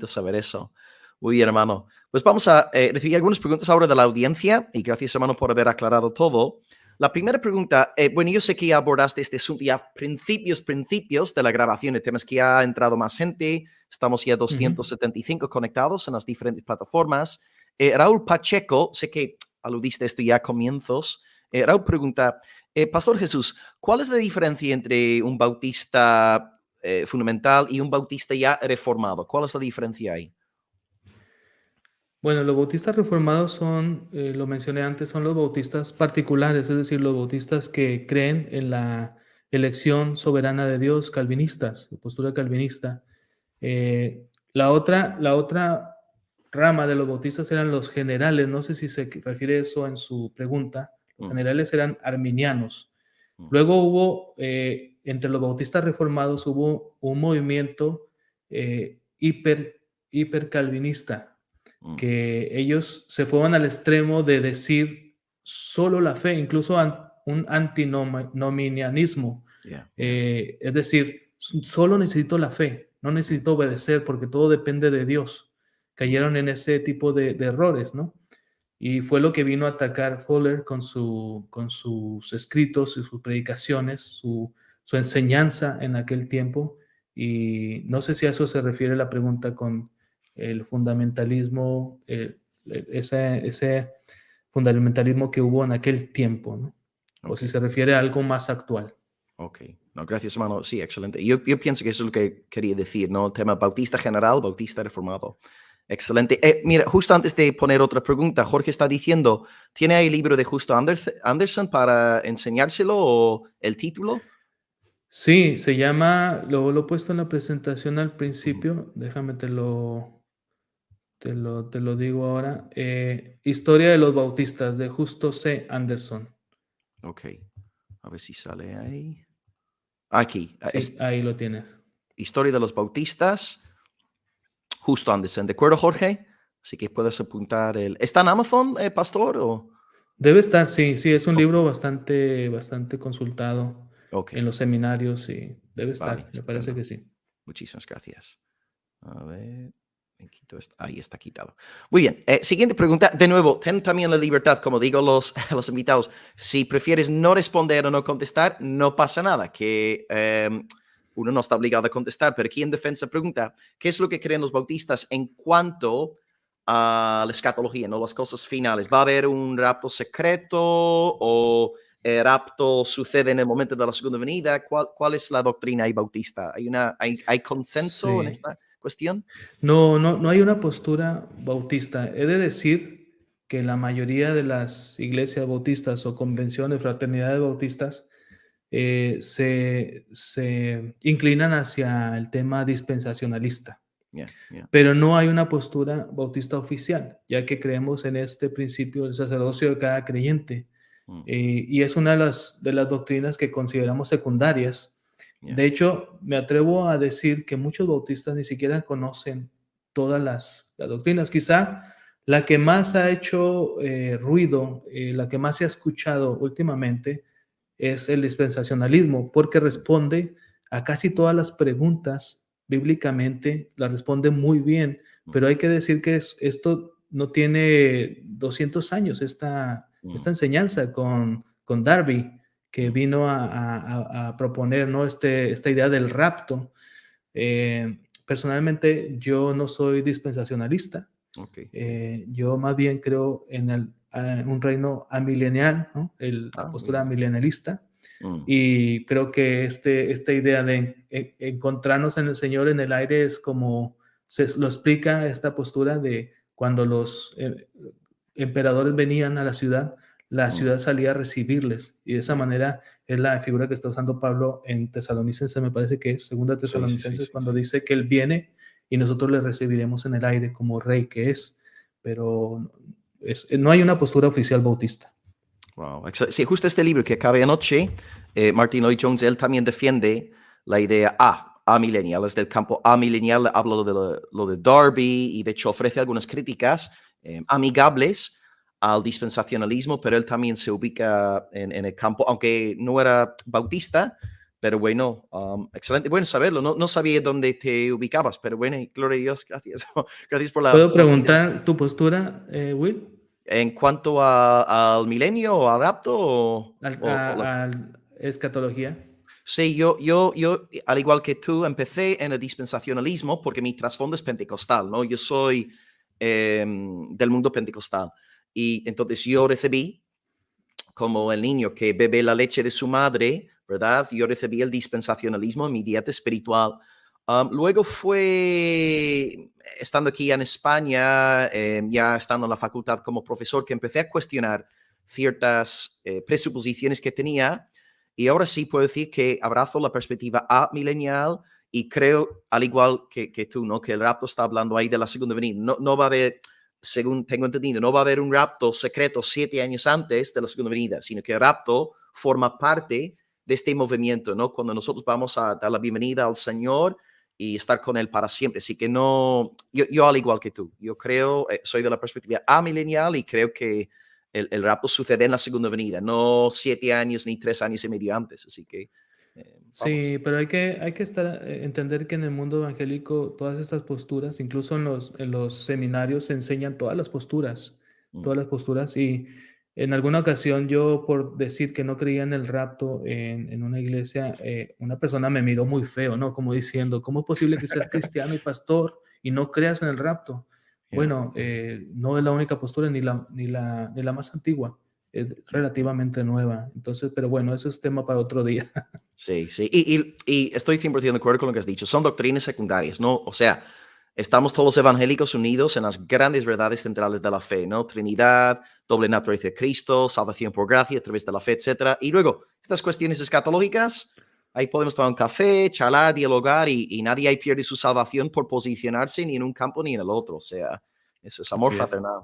saber eso. Muy bien, hermano. Pues vamos a recibir algunas preguntas ahora de la audiencia y gracias, hermano, por haber aclarado todo. La primera pregunta, bueno, yo sé que ya abordaste este asunto ya principios de la grabación. El tema es que ya ha entrado más gente. Estamos ya 275 conectados en las diferentes plataformas. Raúl Pacheco, sé que aludiste a esto ya a comienzos. Raúl pregunta, Pastor Jesús, ¿cuál es la diferencia entre un bautista fundamental y un bautista ya reformado? ¿Cuál es la diferencia ahí? Bueno, los bautistas reformados son, lo mencioné antes, son los bautistas particulares, es decir, los bautistas que creen en la elección soberana de Dios, calvinistas, la postura calvinista. La otra rama de los bautistas eran los generales, no sé si se refiere eso en su pregunta. Los generales eran arminianos. Luego hubo, entre los bautistas reformados, hubo un movimiento hipercalvinista, que ellos se fueron al extremo de decir solo la fe, incluso un antinomianismo. Es decir, solo necesito la fe, no necesito obedecer porque todo depende de Dios. Cayeron en ese tipo de errores, ¿no? Y fue lo que vino a atacar Fuller con sus escritos y sus predicaciones, su enseñanza en aquel tiempo. Y no sé si a eso se refiere la pregunta con el fundamentalismo, ese fundamentalismo que hubo en aquel tiempo, ¿no? O si se refiere a algo más actual. Ok, no, gracias, hermano. Sí, excelente. Yo pienso que eso es lo que quería decir, ¿no? El tema bautista general, bautista reformado. Excelente. Mira, justo antes de poner otra pregunta, Jorge está diciendo, ¿tiene ahí el libro de Justo Anderson para enseñárselo o el título? Sí, se llama, lo he puesto en la presentación al principio, déjame te lo digo ahora, Historia de los Bautistas, de Justo C. Anderson. Ok, a ver si sale ahí. Aquí. Sí, ahí lo tienes. Historia de los Bautistas, Justo Anderson. ¿De acuerdo, Jorge? Así que puedes apuntar el... ¿Está en Amazon, pastor? O... Debe estar, sí, es un libro bastante consultado en los seminarios y debe estar, me parece que sí. Muchísimas gracias. A ver, ahí está quitado. Muy bien, siguiente pregunta. De nuevo, ten también la libertad, como digo los invitados, si prefieres no responder o no contestar, no pasa nada, que uno no está obligado a contestar, pero aquí en defensa pregunta, ¿qué es lo que creen los bautistas en cuanto a la escatología, no las cosas finales? ¿Va a haber un rapto secreto o el rapto sucede en el momento de la segunda venida? ¿Cuál es la doctrina ahí bautista? ¿Hay consenso en esta cuestión? No hay una postura bautista. He de decir que la mayoría de las iglesias bautistas o convenciones, fraternidades bautistas, se inclinan hacia el tema dispensacionalista. Pero no hay una postura bautista oficial, ya que creemos en este principio del sacerdocio de cada creyente. Y es una de las doctrinas que consideramos secundarias. De hecho, me atrevo a decir que muchos bautistas ni siquiera conocen todas las doctrinas. Quizá la que más ha hecho ruido, la que más se ha escuchado últimamente, es el dispensacionalismo, porque responde a casi todas las preguntas bíblicamente, las responde muy bien, pero hay que decir que esto no tiene 200 años, esta enseñanza con Darby, que vino a proponer, ¿no? esta idea del rapto. Personalmente, yo no soy dispensacionalista. Yo más bien creo en un reino amilenial, ¿no? La postura amilenialista. Y creo que esta idea de encontrarnos en el Señor en el aire es como lo explica esta postura de cuando los emperadores venían a la ciudad salía a recibirles, y de esa manera es la figura que está usando Pablo en Tesalonicenses, me parece que es segunda Tesalonicenses, cuando dice que Él viene y nosotros le recibiremos en el aire como rey que es, pero no hay una postura oficial bautista. Wow. Sí, justo este libro que acabé anoche, Martin Lloyd Jones, él también defiende la idea amillennial, es del campo amillennial, habla lo de Darby y de hecho ofrece algunas críticas amigables al dispensacionalismo, pero él también se ubica en el campo, aunque no era bautista, pero bueno, excelente, bueno saberlo, no sabía dónde te ubicabas, pero bueno, gloria a Dios, gracias, gracias por la ¿Puedo oportunidad. preguntar tu postura, Will? En cuanto al milenio o al rapto o las... Al escatología. Sí, yo, al igual que tú, empecé en el dispensacionalismo porque mi trasfondo es pentecostal, ¿no? Yo soy del mundo pentecostal. Y entonces yo recibí, como el niño que bebe la leche de su madre, ¿verdad? Yo recibí el dispensacionalismo en mi dieta espiritual. Luego fue, estando aquí en España, ya estando en la facultad como profesor, que empecé a cuestionar ciertas presuposiciones que tenía y ahora sí puedo decir que abrazo la perspectiva amilenial y creo, al igual que tú, ¿no? Que el rapto está hablando ahí de la segunda venida. No va a haber, según tengo entendido, no va a haber un rapto secreto 7 años antes de la segunda venida, sino que el rapto forma parte de este movimiento, ¿no? Cuando nosotros vamos a dar la bienvenida al Señor y estar con Él para siempre. Así que no, yo al igual que tú, yo creo, soy de la perspectiva amilenial y creo que el rapto sucede en la segunda venida, no 7 años ni 3 años y medio antes. Así que, vamos. Sí, pero hay que entender que en el mundo evangélico todas estas posturas, incluso en los seminarios se enseñan Mm, todas las posturas. Y en alguna ocasión yo, por decir que no creía en el rapto en una iglesia, una persona me miró muy feo, ¿no? Como diciendo, ¿cómo es posible que seas cristiano y pastor y no creas en el rapto? yeah, Bueno, no es la única postura ni la más antigua, es mm. relativamente nueva. Entonces, pero bueno, eso es tema para otro día. Sí, sí. Y estoy 100% de acuerdo con lo que has dicho. Son doctrinas secundarias, ¿no? O sea, estamos todos los evangélicos unidos en las grandes verdades centrales de la fe, ¿no? Trinidad, doble naturaleza de Cristo, salvación por gracia a través de la fe, etcétera. Y luego, estas cuestiones escatológicas, ahí podemos tomar un café, charlar, dialogar y nadie ahí pierde su salvación por posicionarse ni en un campo ni en el otro. O sea, eso es amor Así es. fraternal,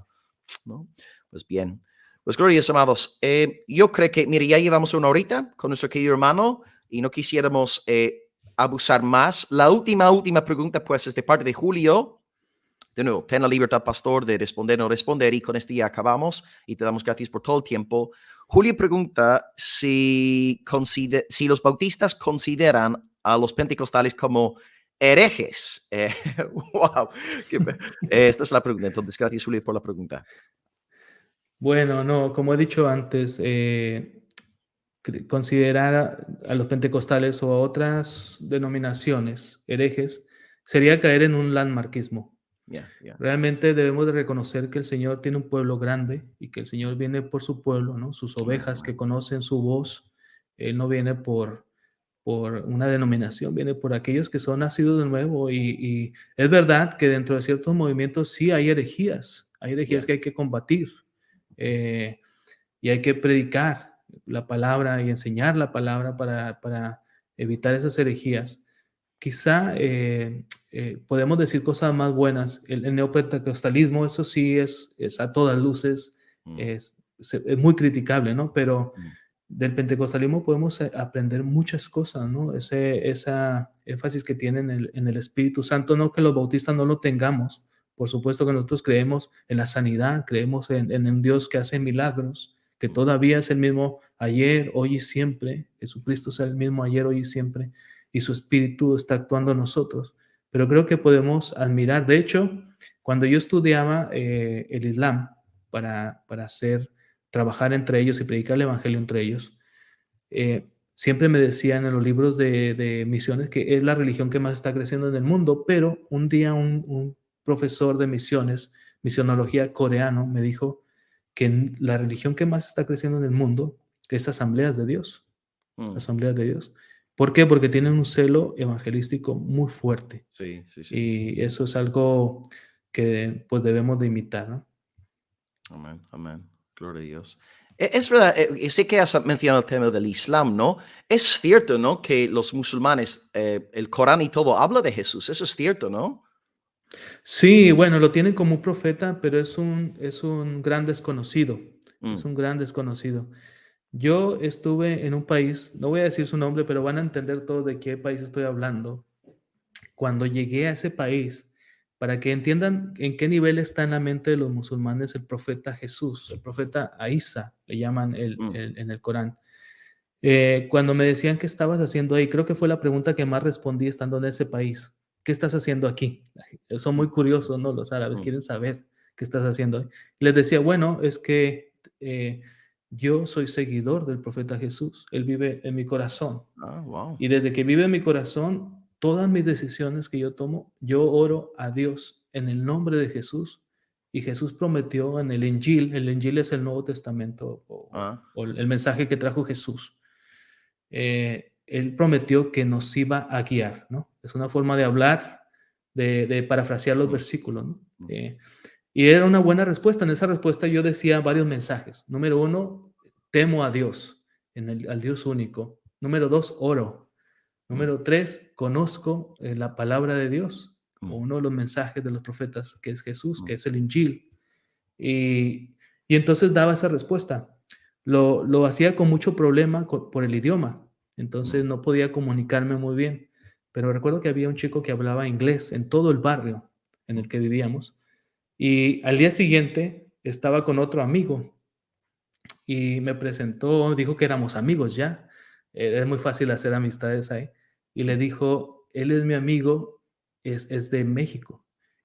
¿no? Pues bien. Pues glorias, amados. Yo creo que, mire, ya llevamos una horita con nuestro querido hermano y no quisiéramos abusar más. La última pregunta, pues, es de parte de Julio. De nuevo, ten la libertad, pastor, de responder o no responder y con este ya acabamos y te damos gracias por todo el tiempo. Julio pregunta si los bautistas consideran a los pentecostales como herejes. Wow. Esta es la pregunta. Entonces, gracias, Julio, por la pregunta. Bueno, no, como he dicho antes, considerar a los pentecostales o a otras denominaciones herejes sería caer en un landmarquismo. Yeah, yeah. Realmente debemos de reconocer que el Señor tiene un pueblo grande y que el Señor viene por su pueblo, ¿no? Sus Amen, ovejas amen. que conocen su voz. Él no viene por una denominación, viene por aquellos que son nacidos de nuevo. Y es verdad que dentro de ciertos movimientos sí hay Yeah. herejías que hay que combatir. eh, y hay que predicar la palabra y enseñar la palabra para evitar esas herejías. Quizá podemos decir cosas más buenas. El neopentecostalismo, eso sí es a todas luces, Mm, es muy criticable, ¿no? Pero mm, del pentecostalismo podemos aprender muchas cosas, ¿no? Esa énfasis que tiene en el Espíritu Santo, no que los bautistas no lo tengamos. Por supuesto que nosotros creemos en la sanidad, creemos en un Dios que hace milagros, que mm, todavía es el mismo ayer, hoy y siempre. Jesucristo es el mismo ayer, hoy y siempre, y su Espíritu está actuando en nosotros. Pero creo que podemos admirar. De hecho, cuando yo estudiaba el Islam para trabajar entre ellos y predicar el Evangelio entre ellos, siempre me decían en los libros de misiones que es la religión que más está creciendo en el mundo, pero un día un profesor de misiones, misionología coreano, me dijo que la religión que más está creciendo en el mundo es Asambleas de Dios. mm. Asambleas de Dios. ¿Por qué? Porque tienen un celo evangelístico muy fuerte Sí, sí, sí, sí. y eso es algo que pues debemos de imitar, ¿no? Amén, amén. Gloria a Dios. Es verdad, sé que has mencionado el tema del Islam, ¿no? Es cierto, ¿no? Que los musulmanes, el Corán y todo habla de Jesús. Eso es cierto, ¿no? Sí, bueno, lo tienen como un profeta, pero es un gran desconocido. Es Mm, un gran desconocido. Yo estuve en un país, no voy a decir su nombre, pero van a entender todos de qué país estoy hablando. Cuando llegué a ese país, para que entiendan en qué nivel está en la mente de los musulmanes el profeta Jesús, el profeta Aísa, le llaman mm, en el Corán. Cuando me decían qué estabas haciendo ahí, creo que fue la pregunta que más respondí estando en ese país. ¿Qué estás haciendo aquí? Son muy curiosos, ¿no? Los árabes mm. quieren saber qué estás haciendo ahí. Les decía, bueno, es que yo soy seguidor del profeta Jesús. Él vive en mi corazón. Ah, wow. Y desde que vive en mi corazón, todas mis decisiones que yo tomo, yo oro a Dios en el nombre de Jesús. Y Jesús prometió en el Injil es el Nuevo Testamento Ah, o el mensaje que trajo Jesús. Él prometió que nos iba a guiar, ¿no? Es una forma de hablar, de parafrasear los mm, versículos, ¿no? mm, Y era una buena respuesta. En esa respuesta yo decía varios mensajes. Número uno, temo a Dios, al Dios único. Número dos, oro. mm, Número tres, conozco la palabra de Dios, o mm, uno de los mensajes de los profetas, que es Jesús, mm, que es el Injil. Y, y entonces daba esa respuesta. Lo hacía con mucho problema por el idioma, mm. entonces no podía comunicarme muy bien. Pero recuerdo que había un chico que hablaba inglés en todo el barrio en el que vivíamos. Y al día siguiente estaba con otro amigo y me presentó, dijo que éramos amigos ya. Es muy fácil hacer amistades ahí. Y le dijo, él es mi amigo, es de México.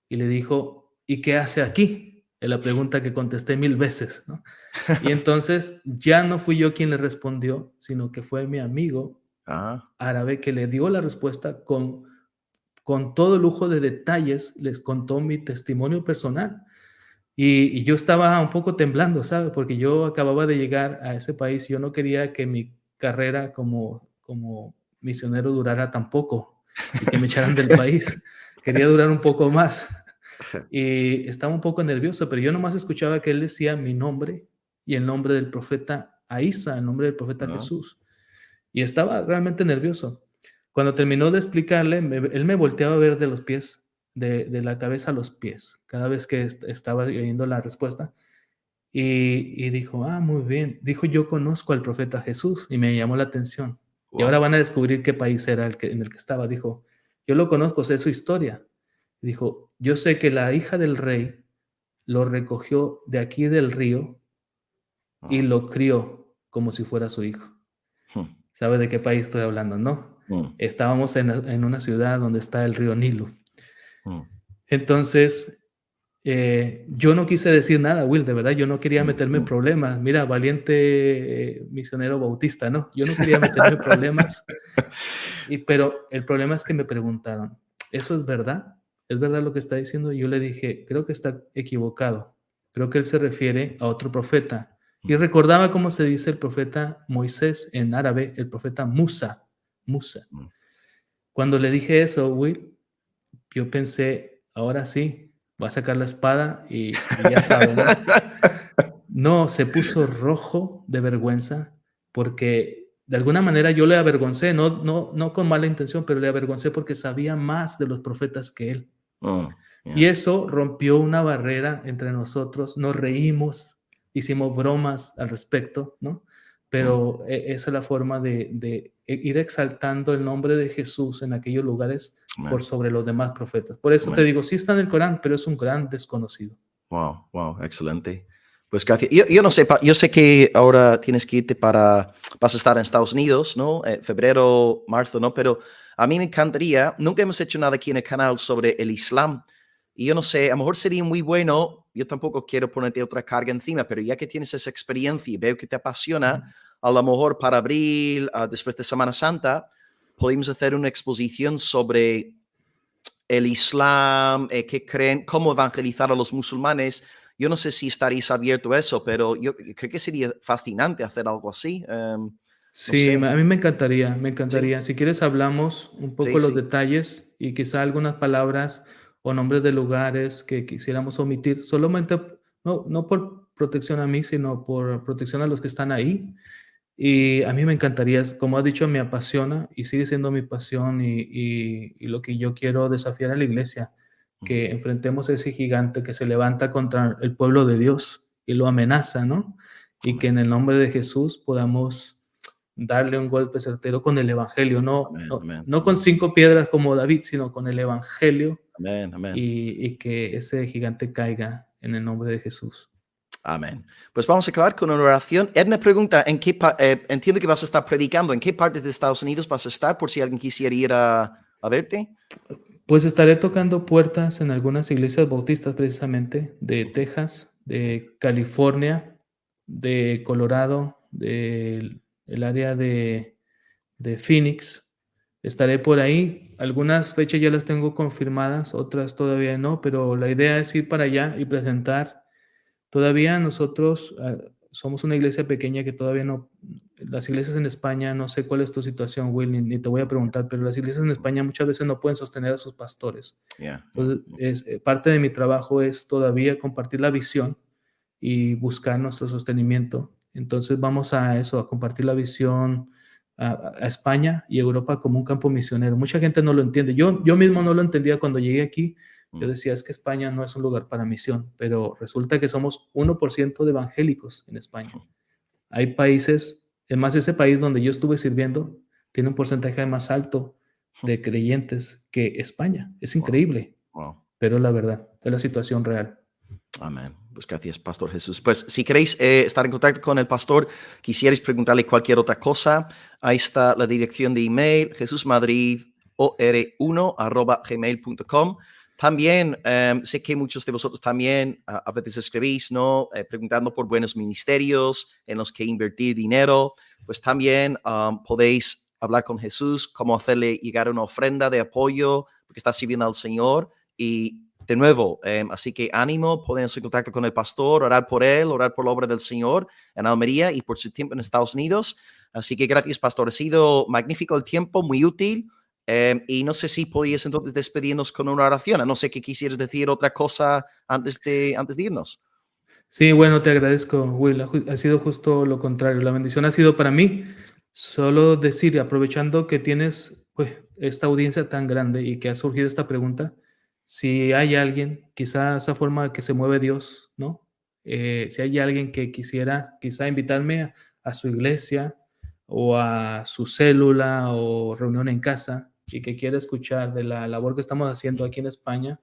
Y le dijo, ¿y qué hace aquí? Es la pregunta que contesté 1000 veces, ¿no? Y entonces ya no fui yo quien le respondió, sino que fue mi amigo Ah, árabe que le dio la respuesta con todo lujo de detalles, les contó mi testimonio personal. Y yo estaba un poco temblando, ¿sabe? Porque yo acababa de llegar a ese país y yo no quería que mi carrera como misionero durara tan poco y que me echaran del país. Quería durar un poco más. Y estaba un poco nervioso, pero yo nomás escuchaba que él decía mi nombre y el nombre del profeta Aísa, el nombre del profeta ah, Jesús. Y estaba realmente nervioso. Cuando terminó de explicarle, él me volteaba a ver de los pies, de la cabeza a los pies, cada vez que estaba oyendo la respuesta. Y dijo, ah, muy bien. Dijo, yo conozco al profeta Jesús y me llamó la atención. Y ahora wow. van a descubrir qué país era en el que estaba. Dijo, yo lo conozco, sé su historia. Dijo, yo sé que la hija del rey lo recogió de aquí del río y Ah, lo crió como si fuera su hijo. mm, ¿Sabe de qué país estoy hablando, no? mm, Estábamos en una ciudad donde está el río Nilo. mm, Entonces, yo no quise decir nada, Will, de verdad, yo no quería mm, meterme en mm. problemas. Mira, valiente misionero bautista, ¿no? Yo no quería meterme en problemas, pero el problema es que me preguntaron, ¿eso es verdad? ¿Es verdad lo que está diciendo? Y yo le dije, creo que está equivocado. Creo que él se refiere a otro profeta. Y Mm, recordaba cómo se dice el profeta Moisés en árabe, el profeta Musa. Musa. mm. Cuando le dije eso, Will, yo pensé, ahora sí, voy a sacar la espada y ya sabe, ¿no? No, se puso rojo de vergüenza porque de alguna manera yo le avergoncé, no con mala intención, pero le avergoncé porque sabía más de los profetas que él. Mm, Y yeah, eso rompió una barrera entre nosotros, nos reímos, hicimos bromas al respecto, ¿no? mm, Pero esa es la forma de ir exaltando el nombre de Jesús en aquellos lugares por amen, sobre los demás profetas. Por eso te amen. digo, sí está en el Corán, pero es un gran desconocido. Wow, wow, excelente. Pues gracias. Yo no sé, yo sé que ahora tienes que irte vas a estar en Estados Unidos, ¿no? Febrero, marzo, ¿no? Pero a mí me encantaría, nunca hemos hecho nada aquí en el canal sobre el Islam. Y yo no sé, a lo mejor sería muy bueno, yo tampoco quiero ponerte otra carga encima, pero ya que tienes esa experiencia y veo que te apasiona, a lo mejor para abril, después de Semana Santa, podemos hacer una exposición sobre el Islam, qué creen, cómo evangelizar a los musulmanes. Yo no sé si estaréis abierto a eso, pero yo creo que sería fascinante hacer algo así. No Sí, sé. a mí me encantaría, me Sí, encantaría. Si quieres hablamos un poco sí, los sí. detalles y quizá algunas palabras o nombres de lugares que quisiéramos omitir, solamente no por protección a mí, sino por protección a los que están ahí. Y a mí me encantaría, como has dicho, me apasiona y sigue siendo mi pasión y lo que yo quiero desafiar a la iglesia, Mm, que enfrentemos a ese gigante que se levanta contra el pueblo de Dios y lo amenaza, ¿no? y que en el nombre de Jesús podamos darle un golpe certero con el evangelio, Amén, amén, no con 5 piedras como David, sino con el evangelio, amén, amén. y que ese gigante caiga en el nombre de Jesús. Amén. Pues vamos a acabar con una oración. Edna pregunta, entiendo que vas a estar predicando, ¿en qué parte de Estados Unidos vas a estar por si alguien quisiera ir a verte? Pues estaré tocando puertas en algunas iglesias bautistas precisamente, de Texas, de California, de Colorado, del el área de Phoenix. Estaré por ahí. Algunas fechas ya las tengo confirmadas, otras todavía no, pero la idea es ir para allá y presentar. Todavía nosotros somos una iglesia pequeña que todavía no, las iglesias en España, no sé cuál es tu situación, Will, ni te voy a preguntar, pero las iglesias en España muchas veces no pueden sostener a sus pastores. Yeah, Entonces, parte de mi trabajo es todavía compartir la visión y buscar nuestro sostenimiento. Entonces vamos a eso, a compartir la visión a España y Europa como un campo misionero. Mucha gente no lo entiende. Yo mismo no lo entendía cuando llegué aquí. Yo decía, es que España no es un lugar para misión, pero resulta que somos 1% de evangélicos en España. Hay países, es más, ese país donde yo estuve sirviendo tiene un porcentaje más alto de creyentes que España. Es increíble, wow. pero la verdad, es la situación real. Amén. Pues gracias, Pastor Jesús. Pues si queréis estar en contacto con el pastor, quisierais preguntarle cualquier otra cosa, ahí está la dirección de email, jesusmadridor1@gmail.com. También sé que muchos de vosotros también a veces escribís, ¿no? Preguntando por buenos ministerios en los que invertir dinero. Pues también podéis hablar con Jesús, cómo hacerle llegar una ofrenda de apoyo, porque está sirviendo al Señor. Y de nuevo, así que ánimo, ponerse en contacto con el pastor, orar por él, orar por la obra del Señor en Almería y por su tiempo en Estados Unidos. Así que gracias, pastor. Ha sido magnífico el tiempo, muy útil. Y no sé si podías entonces despedirnos con una oración. A no sé qué quisieras decir otra cosa antes de irnos. Sí, bueno, te agradezco, Will. Ha sido justo lo contrario. La bendición ha sido para mí solo decir, aprovechando que tienes pues, esta audiencia tan grande y que ha surgido esta pregunta, si hay alguien, quizá esa forma que se mueve Dios, ¿no? Si hay alguien que quisiera quizá invitarme a su iglesia o a su célula o reunión en casa y que quiera escuchar de la labor que estamos haciendo aquí en España,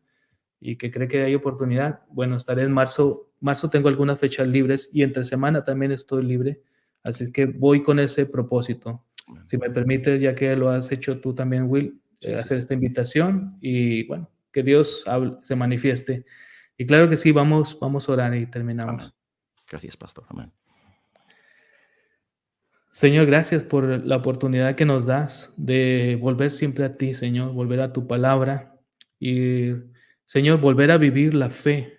y que cree que hay oportunidad, bueno, estaré en marzo. Marzo tengo algunas fechas libres y entre semana también estoy libre, así que voy con ese propósito. Si me permites, ya que lo has hecho tú también, Will, hacer esta invitación y bueno, que Dios se manifieste. Y claro que sí, vamos a orar y terminamos. Amén. Gracias, pastor. Amén. Señor, gracias por la oportunidad que nos das de volver siempre a ti, Señor, volver a tu palabra y, Señor, volver a vivir la fe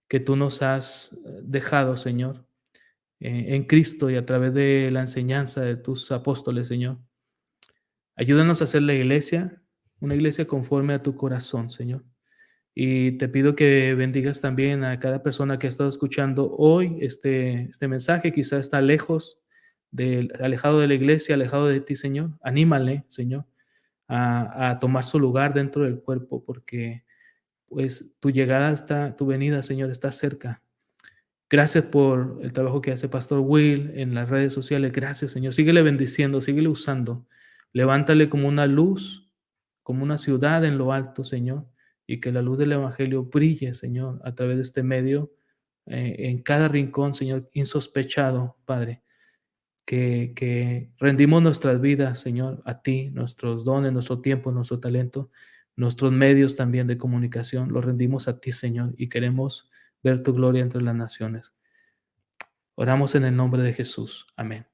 que tú nos has dejado, Señor, en Cristo y a través de la enseñanza de tus apóstoles, Señor. Ayúdanos a hacer la iglesia, una iglesia conforme a tu corazón, Señor. Y te pido que bendigas también a cada persona que ha estado escuchando hoy este mensaje, quizá está lejos, alejado de la iglesia, alejado de ti, Señor. Anímale, Señor, a tomar su lugar dentro del cuerpo, porque pues tu venida, Señor, está cerca. Gracias por el trabajo que hace Pastor Will en las redes sociales. Gracias, Señor. Síguele bendiciendo, síguele usando. Levántale como una luz, como una ciudad en lo alto, Señor, y que la luz del Evangelio brille, Señor, a través de este medio, en cada rincón, Señor, insospechado, Padre. Que rendimos nuestras vidas, Señor, a ti, nuestros dones, nuestro tiempo, nuestro talento, nuestros medios también de comunicación, los rendimos a ti, Señor, y queremos ver tu gloria entre las naciones. Oramos en el nombre de Jesús. Amén.